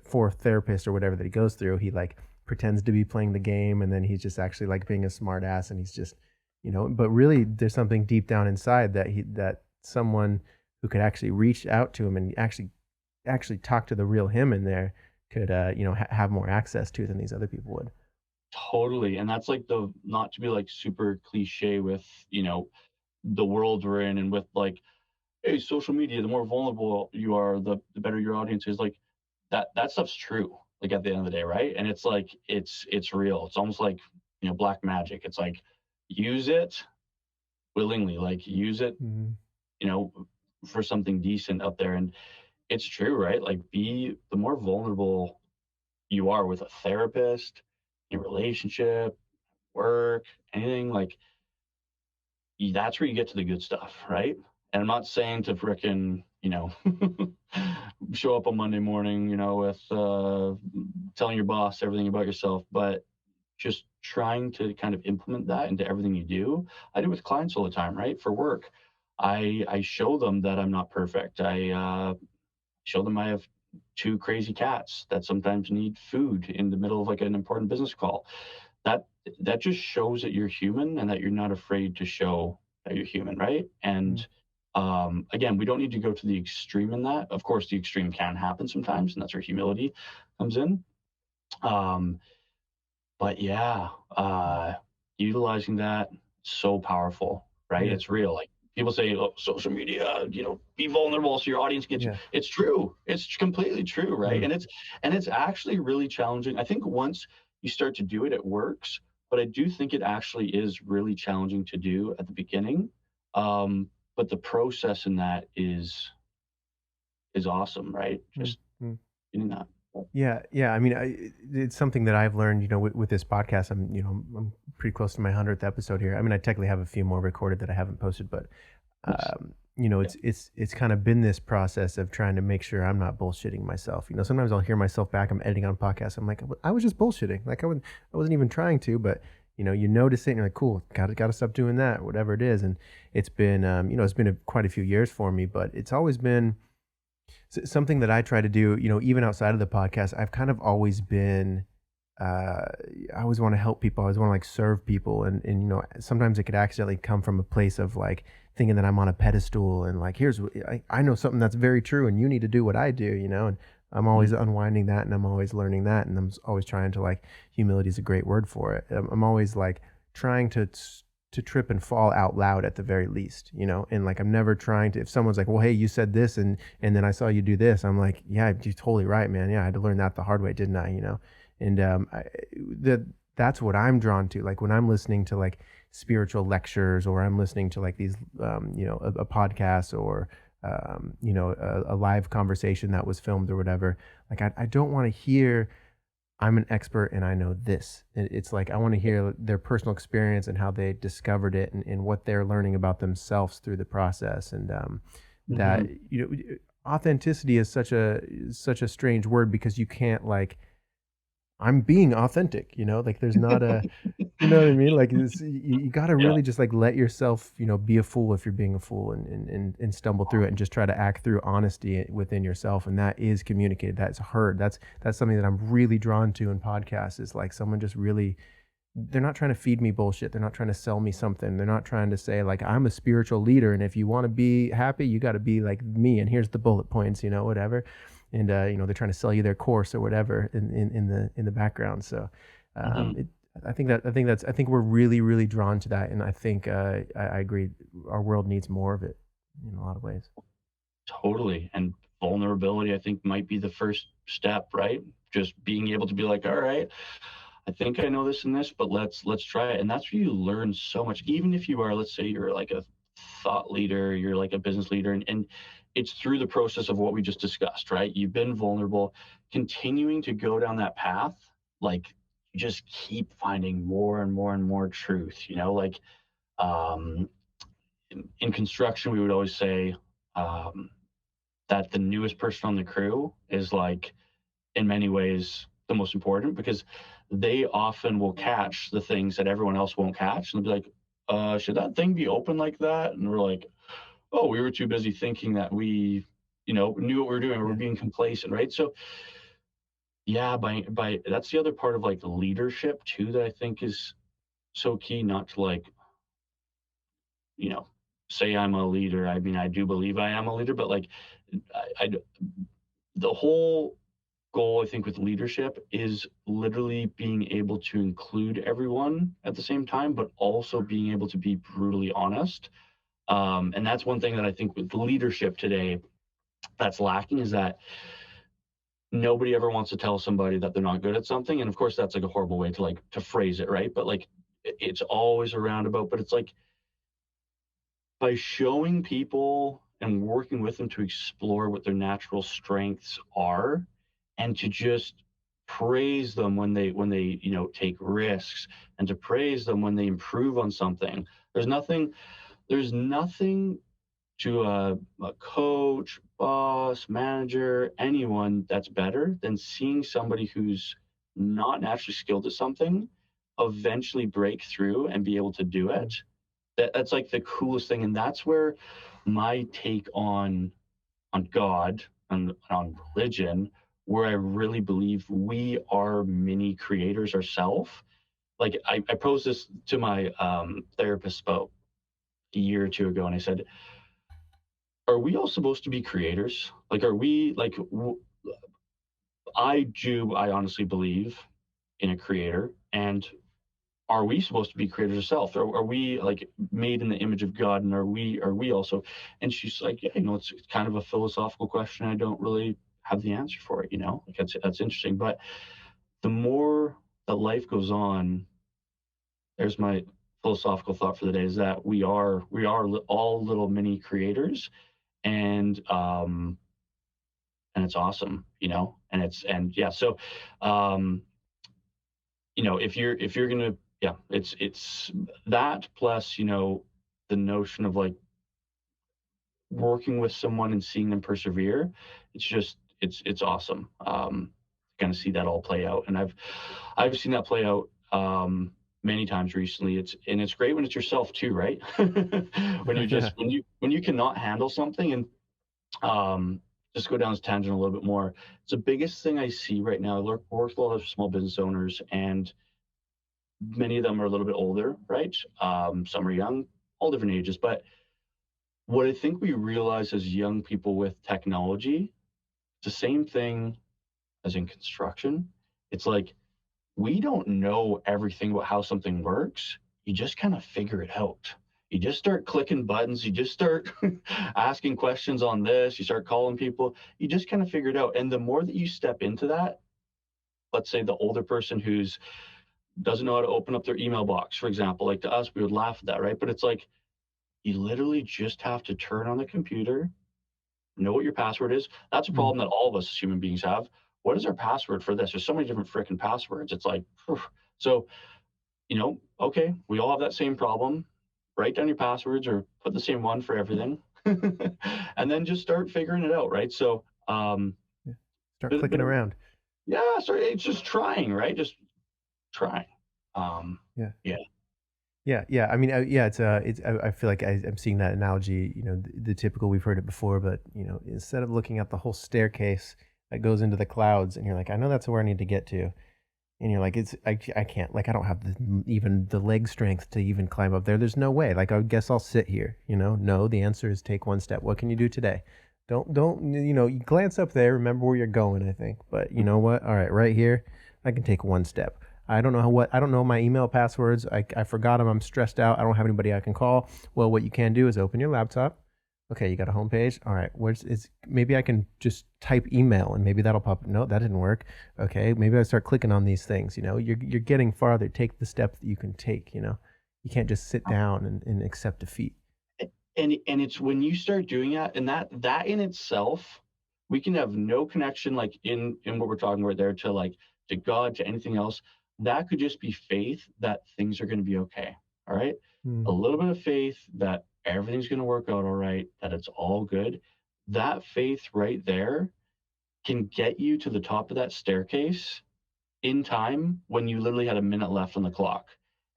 fourth therapist or whatever that he goes through, he like pretends to be playing the game, and then he's just actually like being a smart ass, and he's just but really there's something deep down inside that someone who could actually reach out to him and actually talk to the real him in there could have more access to than these other people would. Totally. And that's like the, not to be like super cliche with, the world we're in, and with like, hey, social media, the more vulnerable you are, the better your audience is. Like that stuff's true, like at the end of the day, right? And it's like it's real. It's almost like, black magic. It's like, use it willingly, like use it, Mm-hmm. for something decent out there. And it's true, right? Like, be the more vulnerable you are with a therapist, in a relationship, work, anything, like, that's where you get to the good stuff, right? And I'm not saying to frickin', show up on Monday morning, with telling your boss everything about yourself, but just trying to kind of implement that into everything you do. I do with clients all the time, right? For work, I show them that I'm not perfect. I show them I have two crazy cats that sometimes need food in the middle of like an important business call. That that just shows that you're human, and that you're not afraid to show that you're human, right? And again, we don't need to go to the extreme in that. Of course, the extreme can happen sometimes, and that's where humility comes in. Um, but yeah, utilizing that, so powerful, right? Yeah. It's real. Like, people say, oh, social media, be vulnerable so your audience gets you. Yeah. It's true. It's completely true, right? Mm. And it's actually really challenging. I think once you start to do it, it works. But I do think it actually is really challenging to do at the beginning. But the process in that is awesome, right? Mm. Just doing that. Yeah. I mean, it's something that I've learned, with this podcast. I'm pretty close to my 100th episode here. I mean, I technically have a few more recorded that I haven't posted, but it's kind of been this process of trying to make sure I'm not bullshitting myself. Sometimes I'll hear myself back. I'm editing on podcasts. I'm like, I was just bullshitting. Like I wasn't even trying to, but you notice it and you're like, cool, gotta stop doing that, whatever it is. And it's been, it's been quite a few years for me, but it's always been something that I try to do, even outside of the podcast. I've kind of always been, I always want to help people. I always want to like serve people. And sometimes it could accidentally come from a place of like thinking that I'm on a pedestal and like, I know something that's very true and you need to do what I do, and I'm always unwinding that, and I'm always learning that. And I'm always trying to like, humility is a great word for it. I'm always like trying to trip and fall out loud at the very least, and like, I'm never trying to, if someone's like, well, hey, you said this, and then I saw you do this, I'm like, yeah, you're totally right, man. Yeah, I had to learn that the hard way, didn't I? And that's what I'm drawn to. Like when I'm listening to like spiritual lectures, or I'm listening to like these, a podcast, or, a live conversation that was filmed or whatever. Like, I don't want to hear, I'm an expert and I know this. It's like, I want to hear their personal experience and how they discovered it, and what they're learning about themselves through the process. And that, authenticity is such a strange word, because you can't like, I'm being authentic, like there's not a, you know what I mean? Like you got to really just like let yourself, be a fool if you're being a fool, and stumble through it, and just try to act through honesty within yourself. And that is communicated. That's heard. That's something that I'm really drawn to in podcasts, is like someone just really, they're not trying to feed me bullshit. They're not trying to sell me something. They're not trying to say like, I'm a spiritual leader, and if you want to be happy, you got to be like me, and here's the bullet points, whatever. and they're trying to sell you their course or whatever in the background. So Hmm. I think we're really really drawn to that, and I think I agree. Our world needs more of it in a lot of ways. Totally. And vulnerability, I think, might be the first step, right? Just being able to be like, all right, I think I know this and this, but let's try it. And that's where you learn so much. Even if you are, let's say you're like a thought leader, you're like a business leader, and it's through the process of what we just discussed, right? You've been vulnerable, continuing to go down that path, like you just keep finding more and more and more truth, like um in construction, we would always say, um, that the newest person on the crew is like in many ways the most important because they often will catch the things that everyone else won't catch and they'll be like, should that thing be open like that? And we're like, oh, we were too busy thinking that we, knew what we were doing. We're Yeah. being complacent, right? So yeah, by that's the other part of like leadership too that I think is so key, not to like, you know, say I'm a leader. I mean, I do believe I am a leader, but like I the whole goal I think with leadership is literally being able to include everyone at the same time, but also being able to be brutally honest. And that's one thing that I think with leadership today that's lacking is that nobody ever wants to tell somebody that they're not good at something. And of course, that's like a horrible way to like to phrase it, right? But like it's always a roundabout. But it's like by showing people and working with them to explore what their natural strengths are and to just praise them when they take risks and to praise them when they improve on something. There's nothing to a coach, boss, manager, anyone that's better than seeing somebody who's not naturally skilled at something eventually break through and be able to do it. That's like the coolest thing, and that's where my take on God and on religion, where I really believe we are mini creators ourselves. Like I posed this to my therapist about a year or two ago, and I said, "Are we all supposed to be creators? Like, are we like?" I do. I honestly believe in a creator, and are we supposed to be creators ourselves? Are we like made in the image of God? And are we also? And she's like, yeah, it's kind of a philosophical question. I don't really have the answer for it. Like that's interesting. But the more that life goes on, there's my philosophical thought for the day is that we are all little mini creators, and and it's awesome, and yeah. So um if you're gonna, yeah, it's that plus the notion of like working with someone and seeing them persevere. It's just it's awesome. Kind of see that all play out, and I've seen that play out many times recently. It's great when it's yourself too, right? when you Yeah. just when you cannot handle something, and just go down this tangent a little bit more. It's the biggest thing I see right now. I work with a lot of small business owners, and many of them are a little bit older, right? Some are young, all different ages. But what I think we realize as young people with technology, it's the same thing as in construction. It's like we don't know everything about how something works. You just kind of figure it out. You just start clicking buttons. You just start asking questions on this. You start calling people. You just kind of figure it out. And the more that you step into that, let's say the older person who's doesn't know how to open up their email box, for example. Like to us, we would laugh at that, right? But it's like you literally just have to turn on the computer, know what your password is. That's a Mm. problem that all of us as human beings have. What is our password for this? There's so many different freaking passwords. It's like, phew. So, okay, we all have that same problem. Write down your passwords or put the same one for everything. And then just start figuring it out, right? So, Yeah. Start but, clicking but around. yeah, so it's just trying, right? Just trying. Um, Yeah. yeah. Yeah, yeah. I mean, yeah. I feel like I'm seeing that analogy. The typical. We've heard it before, but instead of looking at the whole staircase that goes into the clouds, and you're like, I know that's where I need to get to, and you're like, I can't. Like, I don't have even the leg strength to even climb up there. There's no way. Like, I guess I'll sit here. No, the answer is take one step. What can you do today? Don't you glance up there, remember where you're going, I think. But you know what? All right, right here, I can take one step. I don't know my email passwords. I forgot them. I'm stressed out. I don't have anybody I can call. Well, what you can do is open your laptop. Okay, you got a homepage. All right, where's is maybe I can just type email and maybe that'll pop up. No, that didn't work. Okay, maybe I start clicking on these things. You're getting farther. Take the step that you can take. You can't just sit down and accept defeat. And it's when you start doing that, and that in itself, we can have no connection like in what we're talking about there to like to God, to anything else. That could just be faith that things are going to be okay. All right. A Mm, little bit of faith that everything's going to work out all right, that it's all good. That faith right there can get you to the top of that staircase in time when you literally had a minute left on the clock.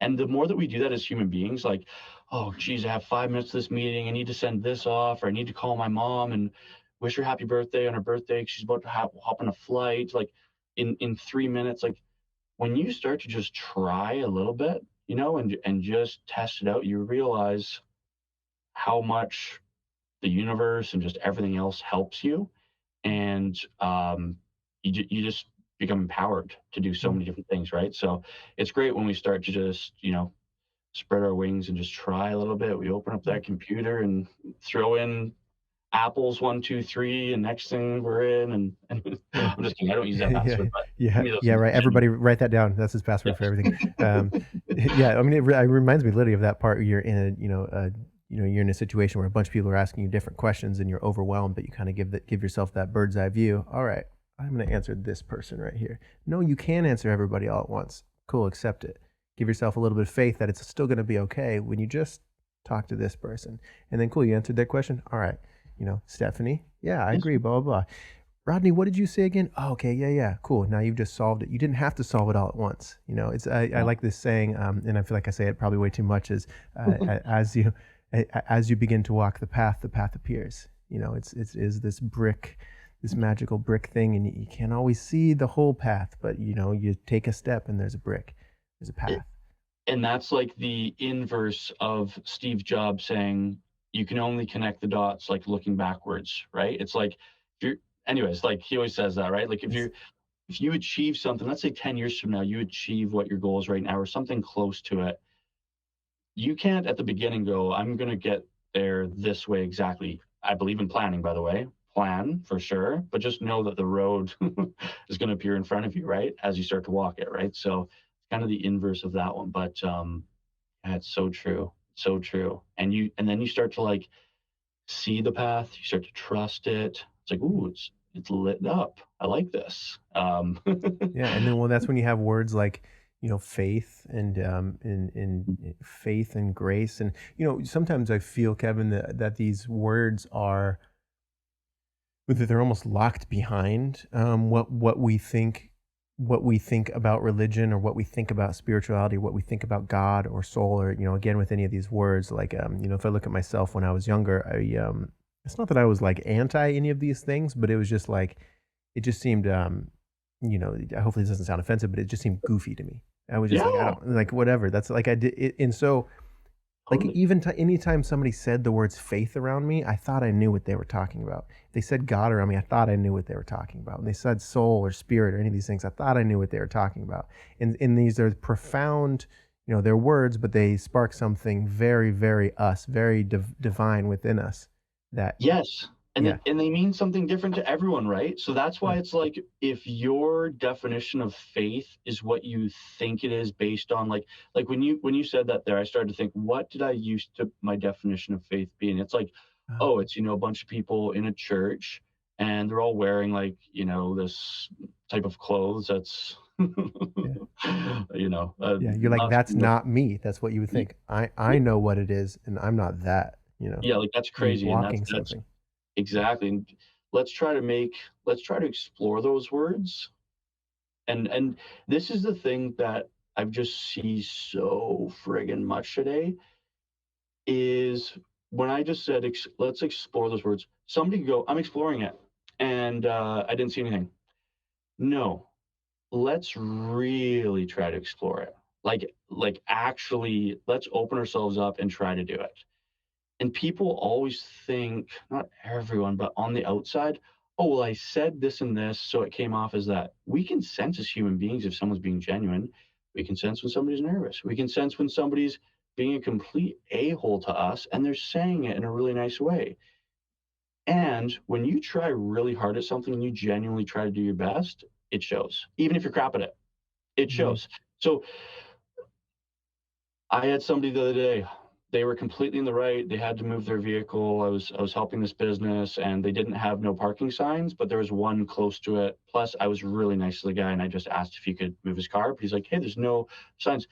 And the more that we do that as human beings, like, oh, geez, I have 5 minutes to this meeting. I need to send this off, or I need to call my mom and wish her happy birthday on her birthday. She's about to hop on a flight. Like in 3 minutes, like when you start to just try a little bit, and just test it out, you realize how much the universe and just everything else helps you, and you just become empowered to do so mm. many different things, right? So it's great when we start to just spread our wings and just try a little bit. We open up that computer and throw in apples 1 2 3, and next thing we're in. And Yeah. I'm just kidding, I don't use that Yeah, password, but yeah, give me those yeah, right. genuine. Everybody write that down. That's his password for everything. Um, yeah, I mean, it reminds me literally of that part where you're in you're in a situation where a bunch of people are asking you different questions and you're overwhelmed, but you kind of give yourself that bird's eye view. All right, I'm going to answer this person right here. No, you can answer everybody all at once. Cool, accept it. Give yourself a little bit of faith that it's still going to be okay when you just talk to this person. And then cool, you answered that question. All right, Stephanie, yeah, I Yes. agree, blah, blah, blah. Rodney, what did you say again? Oh, okay, yeah, yeah, cool. Now you've just solved it. You didn't have to solve it all at once. I Yeah. like this saying, and I feel like I say it probably way too much. Is as you begin to walk the path appears. It's is this brick, this magical brick thing, and you can't always see the whole path, but you take a step and there's a brick, there's a path. And that's like the inverse of Steve Jobs saying you can only connect the dots like looking backwards, right? It's like if you're anyways, like he always says that, right? Like Yes. if you achieve something, let's say 10 years from now, you achieve what your goal is right now or something close to it, you can't at the beginning go, I'm gonna get there this way exactly. I believe in planning, by the way. Plan for sure, but just know that the road is going to appear in front of you, right? As you start to walk it, right? So it's kind of the inverse of that one. But yeah, it's so true. So true. And then you start to like see the path, you start to trust it. It's like, ooh, it's lit up. I like this. Yeah, and then well, that's when you have words like faith and faith and grace, and sometimes I feel, Kevin, that these words are that they're almost locked behind what we think about religion or what we think about spirituality, or what we think about God or soul, or again with any of these words, like if I look at myself when I was younger, it's not that I was like anti any of these things, but it was just like it just seemed hopefully this doesn't sound offensive, but it just seemed goofy to me. I was just like, I Yeah, don't like whatever. That's like I did it, and so like totally. even anytime somebody said the words faith around me, I thought I knew what they were talking about. If they said God around me, I thought I knew what they were talking about. When they said soul or spirit or any of these things, I thought I knew what they were talking about. And these are profound, they're words, but they spark something very, very us, very divine within us. That Yes, and yeah, they mean something different to everyone, right? So that's yeah, why it's like if your definition of faith is what you think it is based on like when you said that there, I started to think, what did I used to my definition of faith be? And it's like, uh, oh, it's a bunch of people in a church and they're all wearing like, this type of clothes that's yeah, yeah. You're like not that's not me. That's what you would y- think. I y- know what it is, and I'm not that. yeah, like that's You're crazy, and blocking that's something. exactly. And let's try to explore those words. And this is the thing that I've just see so friggin' much today is when I just said let's explore those words. Somebody could go, I'm exploring it, and I didn't see anything. No, let's really try to explore it. Like actually, let's open ourselves up and try to do it. And people always think, not everyone, but on the outside, oh, well, I said this and this, so it came off as that. We can sense as human beings if someone's being genuine. We can sense when somebody's nervous. We can sense when somebody's being a complete a-hole to us and they're saying it in a really nice way. And when you try really hard at something and you genuinely try to do your best, it shows. Even if you're crap at it, it Mhm. shows. So I had somebody the other day. They were completely in the right. They had to move their vehicle. I was helping this business, and they didn't have no parking signs, but there was one close to it. Plus, I was really nice to the guy, and I just asked if he could move his car. But he's like, "Hey, there's no signs,"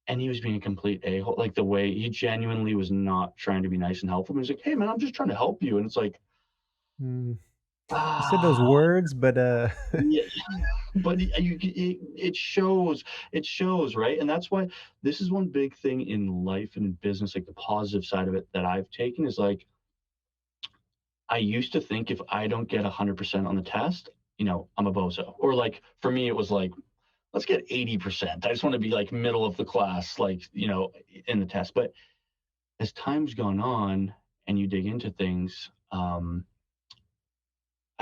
and he was being a complete a hole. Like the way he genuinely was not trying to be nice and helpful. He was like, "Hey, man, I'm just trying to help you," and it's like, Mm. You said those ah, words, but, yeah, but it shows. It shows, right? And that's why this is one big thing in life and in business, like the positive side of it that I've taken is like I used to think if I don't get 100% on the test, I'm a bozo. Or like for me, it was like, let's get 80%. I just want to be like middle of the class, like, in the test. But as time's gone on and you dig into things,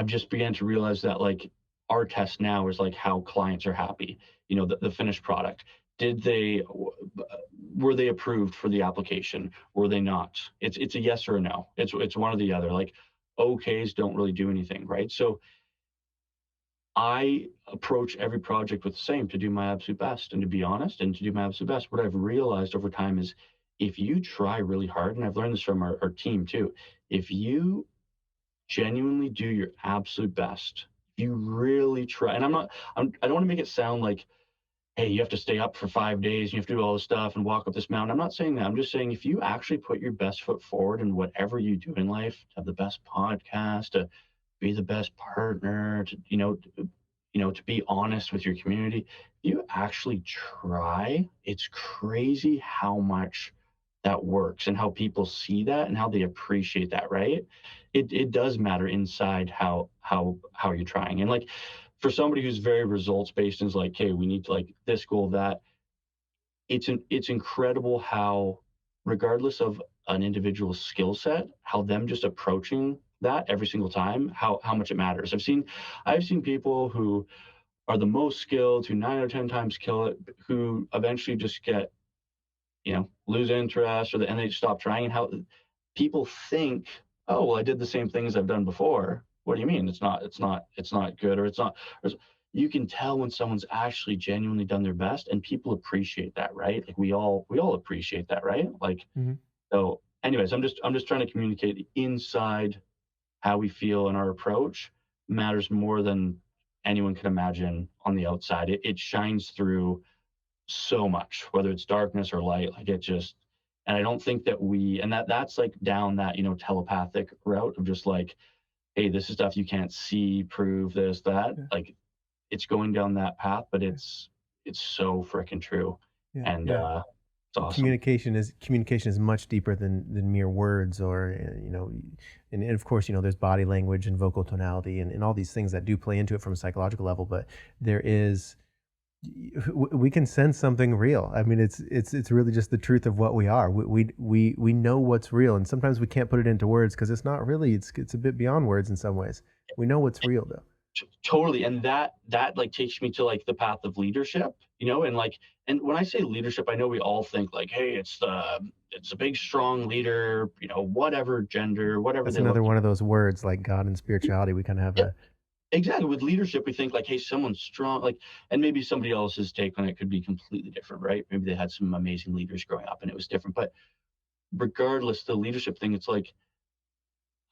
I've just began to realize that like our test now is like how clients are happy, the finished product. Did they, were they approved for the application? Were they not? It's a yes or a no. It's one or the other. Like okays don't really do anything, right? So I approach every project with the same to do my absolute best and to be honest and to do my absolute best. What I've realized over time is if you try really hard, and I've learned this from our team too, if you genuinely do your absolute best, if you really try, and I don't want to make it sound like, hey, you have to stay up for 5 days, you have to do all this stuff and walk up this mountain. I'm not saying that. I'm just saying if you actually put your best foot forward in whatever you do in life, to have the best podcast, to be the best partner, to be honest with your community, you actually try, it's crazy how much that works and how people see that and how they appreciate that, right? It does matter inside how you're trying. And like for somebody who's very results based and is like, hey, we need to like this goal, that it's incredible how regardless of an individual's skill set, how them just approaching that every single time, how much it matters. I've seen people who are the most skilled, who 9 out of 10 times kill it, who eventually just get, lose interest and they stop trying. And how people think, oh, well, I did the same things I've done before. What do you mean? It's not good, or it's not. Or you can tell when someone's actually genuinely done their best, and people appreciate that, right? Like we all appreciate that, right? Like Mhm. so. Anyways, I'm just trying to communicate inside how we feel and our approach matters more than anyone can imagine on the outside. It shines through so much, whether it's darkness or light. Like it just, and I don't think that and that's like down that, telepathic route of just like, hey, this is stuff you can't see, prove this, that. Yeah, Like it's going down that path, but it's so freaking true. yeah, And yeah. it's awesome. Communication is much deeper than mere words or and of course there's body language and vocal tonality and all these things that do play into it from a psychological level, but there is we can sense something real. I mean, it's really just the truth of what we are. We know what's real, and sometimes we can't put it into words because it's not really. It's a bit beyond words in some ways. We know what's real though. Totally. And that like takes me to like the path of leadership, and like, and when I say leadership, I know we all think like, hey, it's a big strong leader, whatever gender, whatever That's they look another like. one of those words like God and spirituality. We kind of have Yeah, a exactly. With leadership, we think like, hey, someone's strong, like, and maybe somebody else's take on it could be completely different, right? Maybe they had some amazing leaders growing up and it was different. But regardless, the leadership thing, it's like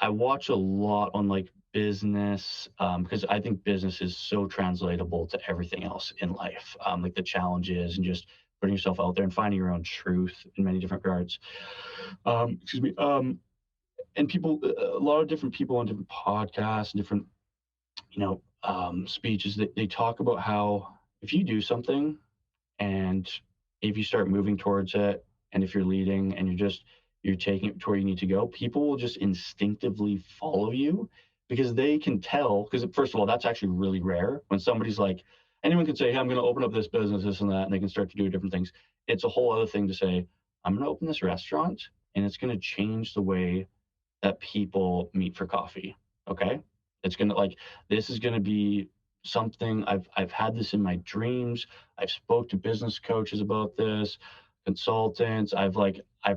I watch a lot on like business, because I think business is so translatable to everything else in life, like the challenges and just putting yourself out there and finding your own truth in many different regards. Excuse me. And people, a lot of different people on different podcasts and different, speeches, they talk about how if you do something and if you start moving towards it, and if you're leading and you're taking it to where you need to go, people will just instinctively follow you because they can tell. Because first of all, that's actually really rare when somebody's like, anyone can say, hey, I'm going to open up this business, this and that, and they can start to do different things. It's a whole other thing to say, I'm going to open this restaurant and it's going to change the way that people meet for coffee. Okay. It's going to like, this is going to be something I've had this in my dreams. I've spoke to business coaches about this, consultants. I've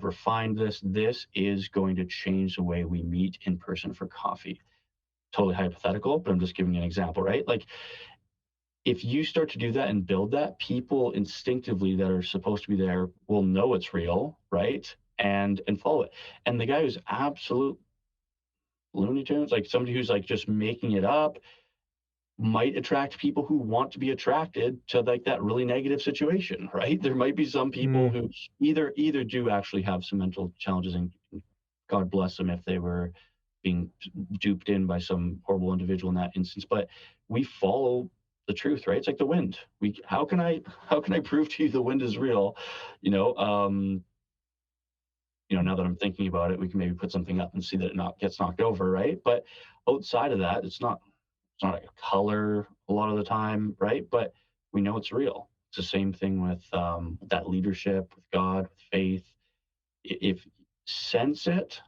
refined this. This is going to change the way we meet in person for coffee. Totally hypothetical, but I'm just giving you an example, right? Like if you start to do that and build that, people instinctively that are supposed to be there will know it's real, right? And follow it. And the guy who's absolute Looney Tunes, like somebody who's like just making it up, might attract people who want to be attracted to like that really negative situation, right? There might be some people Mm, who either do actually have some mental challenges, and God bless them if they were being duped in by some horrible individual in that instance. But we follow the truth, right? It's like the wind. We how can I prove to you the wind is real? You know, now that I'm thinking about it, we can maybe put something up and see that it not gets knocked over, right? But outside of that, it's not like a color a lot of the time, right? But we know it's real. It's the same thing with that leadership, with God, with faith. If sense it,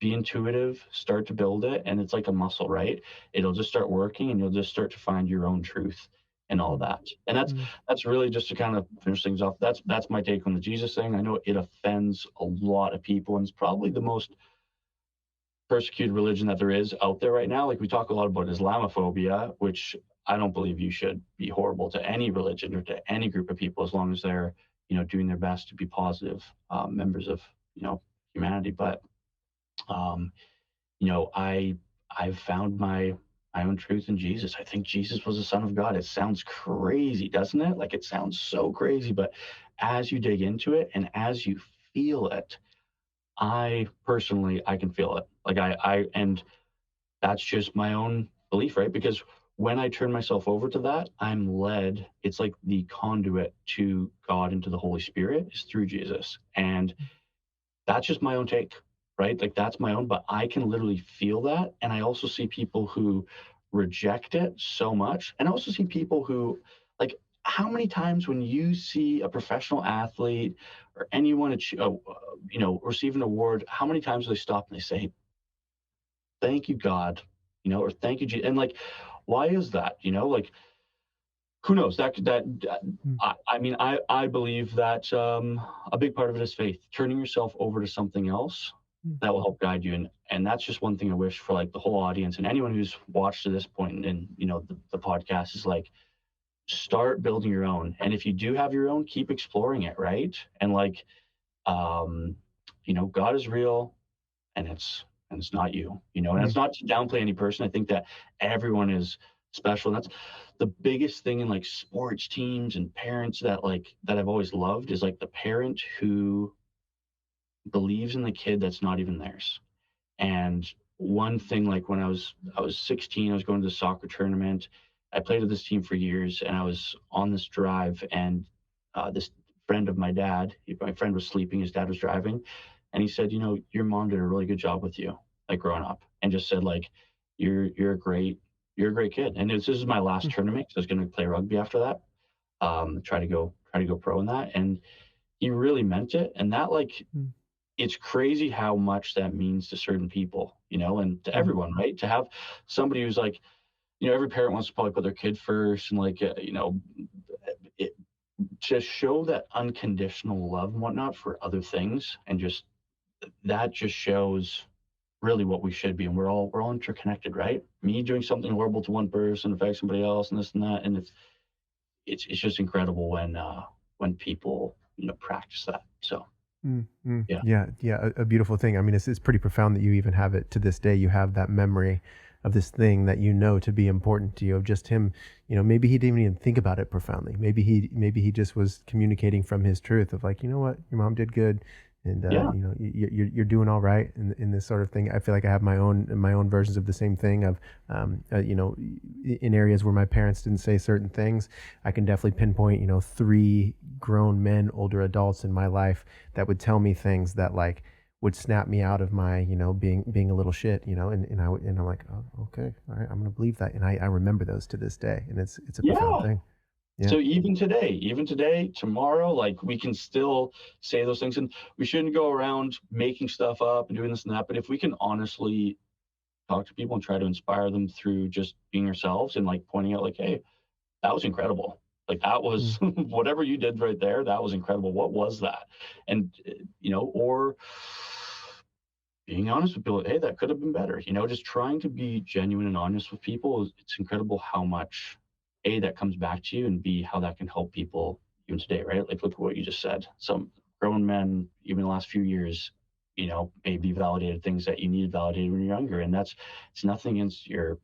be intuitive, start to build it, and it's like a muscle, right? It'll just start working, and you'll just start to find your own truth and all mm, that. And that's mm, that's really just to kind of finish things off. That's my take on the Jesus thing. I know it offends a lot of people, and it's probably the most persecuted religion that there is out there right now. Like we talk a lot about Islamophobia, which I don't believe you should be horrible to any religion or to any group of people as long as they're doing their best to be positive members of humanity. But um, I've found my own truth in Jesus. I think Jesus was the Son of God. It sounds crazy, doesn't it? Like it sounds so crazy, but as you dig into it and as you feel it, I personally I can feel it. Like and that's just my own belief, right? Because when I turn myself over to that, I'm led. It's like the conduit to God and to the Holy Spirit is through Jesus. And that's just my own take, right? Like that's my own, but I can literally feel that. And I also see people who reject it so much. And I also see people who, like, how many times when you see a professional athlete or anyone, receive an award, how many times do they stop and they say, thank you, God, or thank you, Jesus? And like, why is that? Like, who knows mm, I mean I believe that a big part of it is faith, turning yourself over to something else mm, that will help guide you, and that's just one thing I wish for like the whole audience and anyone who's watched to this point in the podcast is like start building your own, and if you do have your own, keep exploring it, right? And like um God is real, and it's not you, and mm, it's not to downplay any person. I think that everyone is special, and that's the biggest thing in like sports teams and parents that I've always loved is like the parent who believes in the kid that's not even theirs. And one thing, like when I was 16, I was going to the soccer tournament. I played with this team for years, and I was on this drive, and this friend of my friend was sleeping, his dad was driving, and he said, your mom did a really good job with you, like growing up, and just said like, you're a great kid. And this is my last mm, tournament because I was going to play rugby after that, try to go pro in that, and he really meant it, and that like mm, it's crazy how much that means to certain people, and to mm, everyone, right? To have somebody who's like, every parent wants to probably put their kid first, and like, it, to show that unconditional love and whatnot for other things, and just that just shows really what we should be, and we're all interconnected, right? Me doing something horrible to one person affects somebody else, and this and that, and it's just incredible when people practice that. So mm, mm. yeah, Yeah, yeah, a beautiful thing. I mean, it's pretty profound that you even have it to this day. You have that memory of this thing that you know to be important to you, of just him. Maybe he didn't even think about it profoundly. Maybe he just was communicating from his truth of like, you know what, your mom did good, and yeah, you're doing all right in this sort of thing. I feel like I have my own versions of the same thing of in areas where my parents didn't say certain things. I can definitely pinpoint three grown men, older adults in my life that would tell me things that like would snap me out of my being a little shit, and I'm like, oh, okay, all right, I'm gonna believe that, and I remember those to this day, and it's a profound yeah. thing. Yeah. So even today, tomorrow, like we can still say those things, and we shouldn't go around making stuff up and doing this and that. But if we can honestly talk to people and try to inspire them through just being ourselves and like pointing out, like, hey, that was incredible. Like that was Mm. whatever you did right there. That was incredible. What was that? And or being honest with people, hey, that could have been better. Just trying to be genuine and honest with people. It's incredible how much A, that comes back to you, and B, how that can help people even today, right? Like look at what you just said. Some grown men, even in the last few years, maybe validated things that you needed validated when you're younger. And it's nothing against your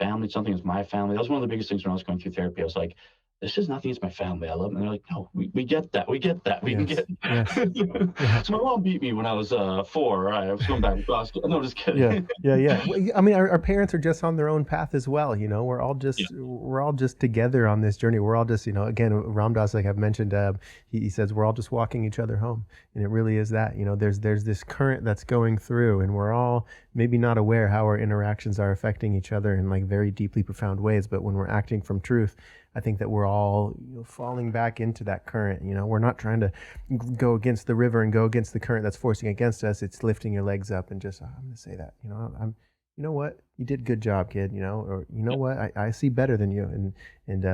family, it's something against my family. That was one of the biggest things when I was going through therapy. I was like, this is nothing against my family. I love them. And they're like, no, we get that. We get that. We can Yes. get Yes. Yeah. So my mom beat me when I was 4. Right? I was going back across. No, just Yeah, kidding. yeah. Well, I mean, our parents are just on their own path as well. Yeah. We're all just together on this journey. We're all just, again, Ram Dass, like I've mentioned, he says we're all just walking each other home, and it really is that. There's this current that's going through, and we're all maybe not aware how our interactions are affecting each other in like very deeply profound ways. But when we're acting from truth, I think that we're all falling back into that current. We're not trying to go against the river and go against the current that's forcing against us. It's lifting your legs up and just, I'm going to say that, I'm, you know what, you did a good job, kid, or what, I see better than you. And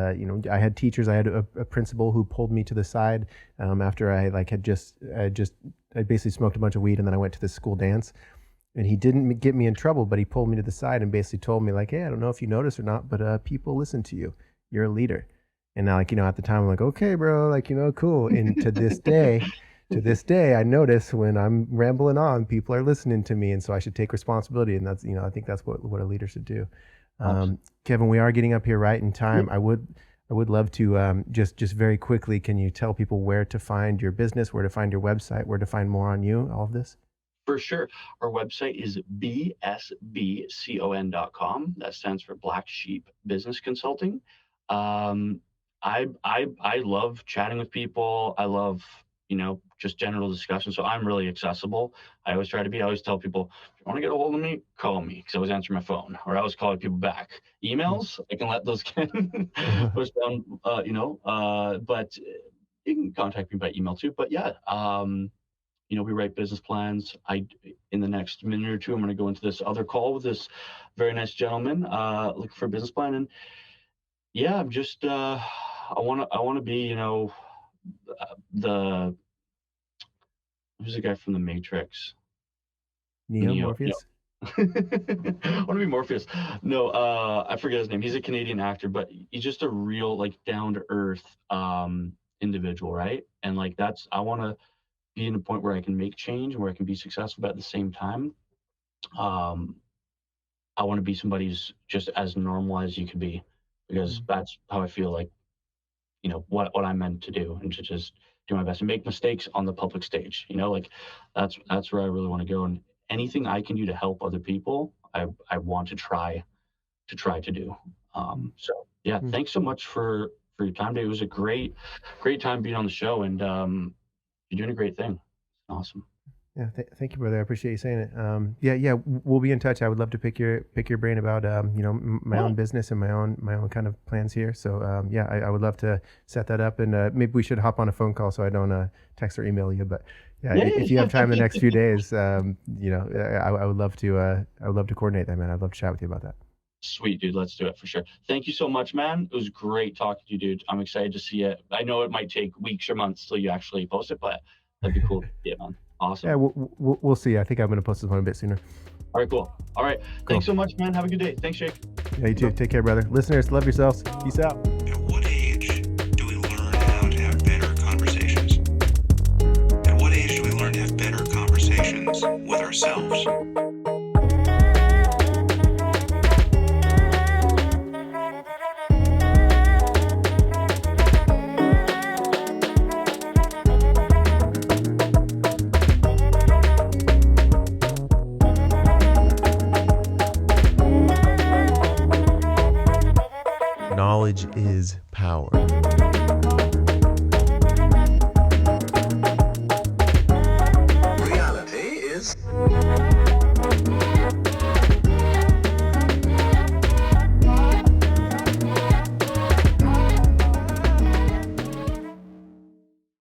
I had teachers, I had a principal who pulled me to the side after I I basically smoked a bunch of weed, and then I went to this school dance. And he didn't get me in trouble, but he pulled me to the side and basically told me like, hey, I don't know if you noticed or not, but people listen to you. You're a leader. And now, at the time, I'm like, okay, bro, cool. And to this day, I notice when I'm rambling on, people are listening to me, and so I should take responsibility. And that's, I think that's what a leader should do. Kevin, we are getting up here right in time. I would love to just very quickly, can you tell people where to find your business, where to find your website, where to find more on you, all of this? For sure. Our website is bsbcon.com. That stands for Black Sheep Business Consulting. I love chatting with people. I love, just general discussion. So I'm really accessible. I always tell people, if you want to get a hold of me, call me, because I always answer my phone, or I was calling people back. Emails, I can let those get pushed down, but you can contact me by email too. But yeah, we write business plans. In the next minute or two, I'm going to go into this other call with this very nice gentleman, looking for a business plan. And yeah, I'm just, I want to be, who's the guy from the Matrix? Neo, Morpheus? I want to be Morpheus. No, I forget his name. He's a Canadian actor, but he's just a real, like, down to earth individual, right? And like I want to be in a point where I can make change and where I can be successful, but at the same time, I want to be somebody who's just as normal as you could be, because that's how I feel like, what I'm meant to do, and to just do my best and make mistakes on the public stage. Like that's where I really want to go. And anything I can do to help other people, I want to try to do. So yeah, thanks so much for your time today. It was a great time being on the show, and you're doing a great thing. Awesome. Yeah, thank you, brother. I appreciate you saying it. Yeah, we'll be in touch. I would love to pick your brain about my own business and my own kind of plans here. So I would love to set that up, and maybe we should hop on a phone call so I don't text or email you. But if you have time the next few days, I would love to coordinate that, man. I'd love to chat with you about that. Sweet, dude. Let's do it for sure. Thank you so much, man. It was great talking to you, dude. I'm excited to see it. I know it might take weeks or months till you actually post it, but that'd be cool. Yeah, man. Awesome. Yeah, we'll see. I think I'm going to post this one a bit sooner. All right, cool. All right. Cool. Thanks so much, man. Have a good day. Thanks, Jake. Yeah, you too. Take care, brother. Listeners, love yourselves. Peace out. At what age do we learn how to have better conversations? At what age do we learn to have better conversations with ourselves? Knowledge is power. Reality is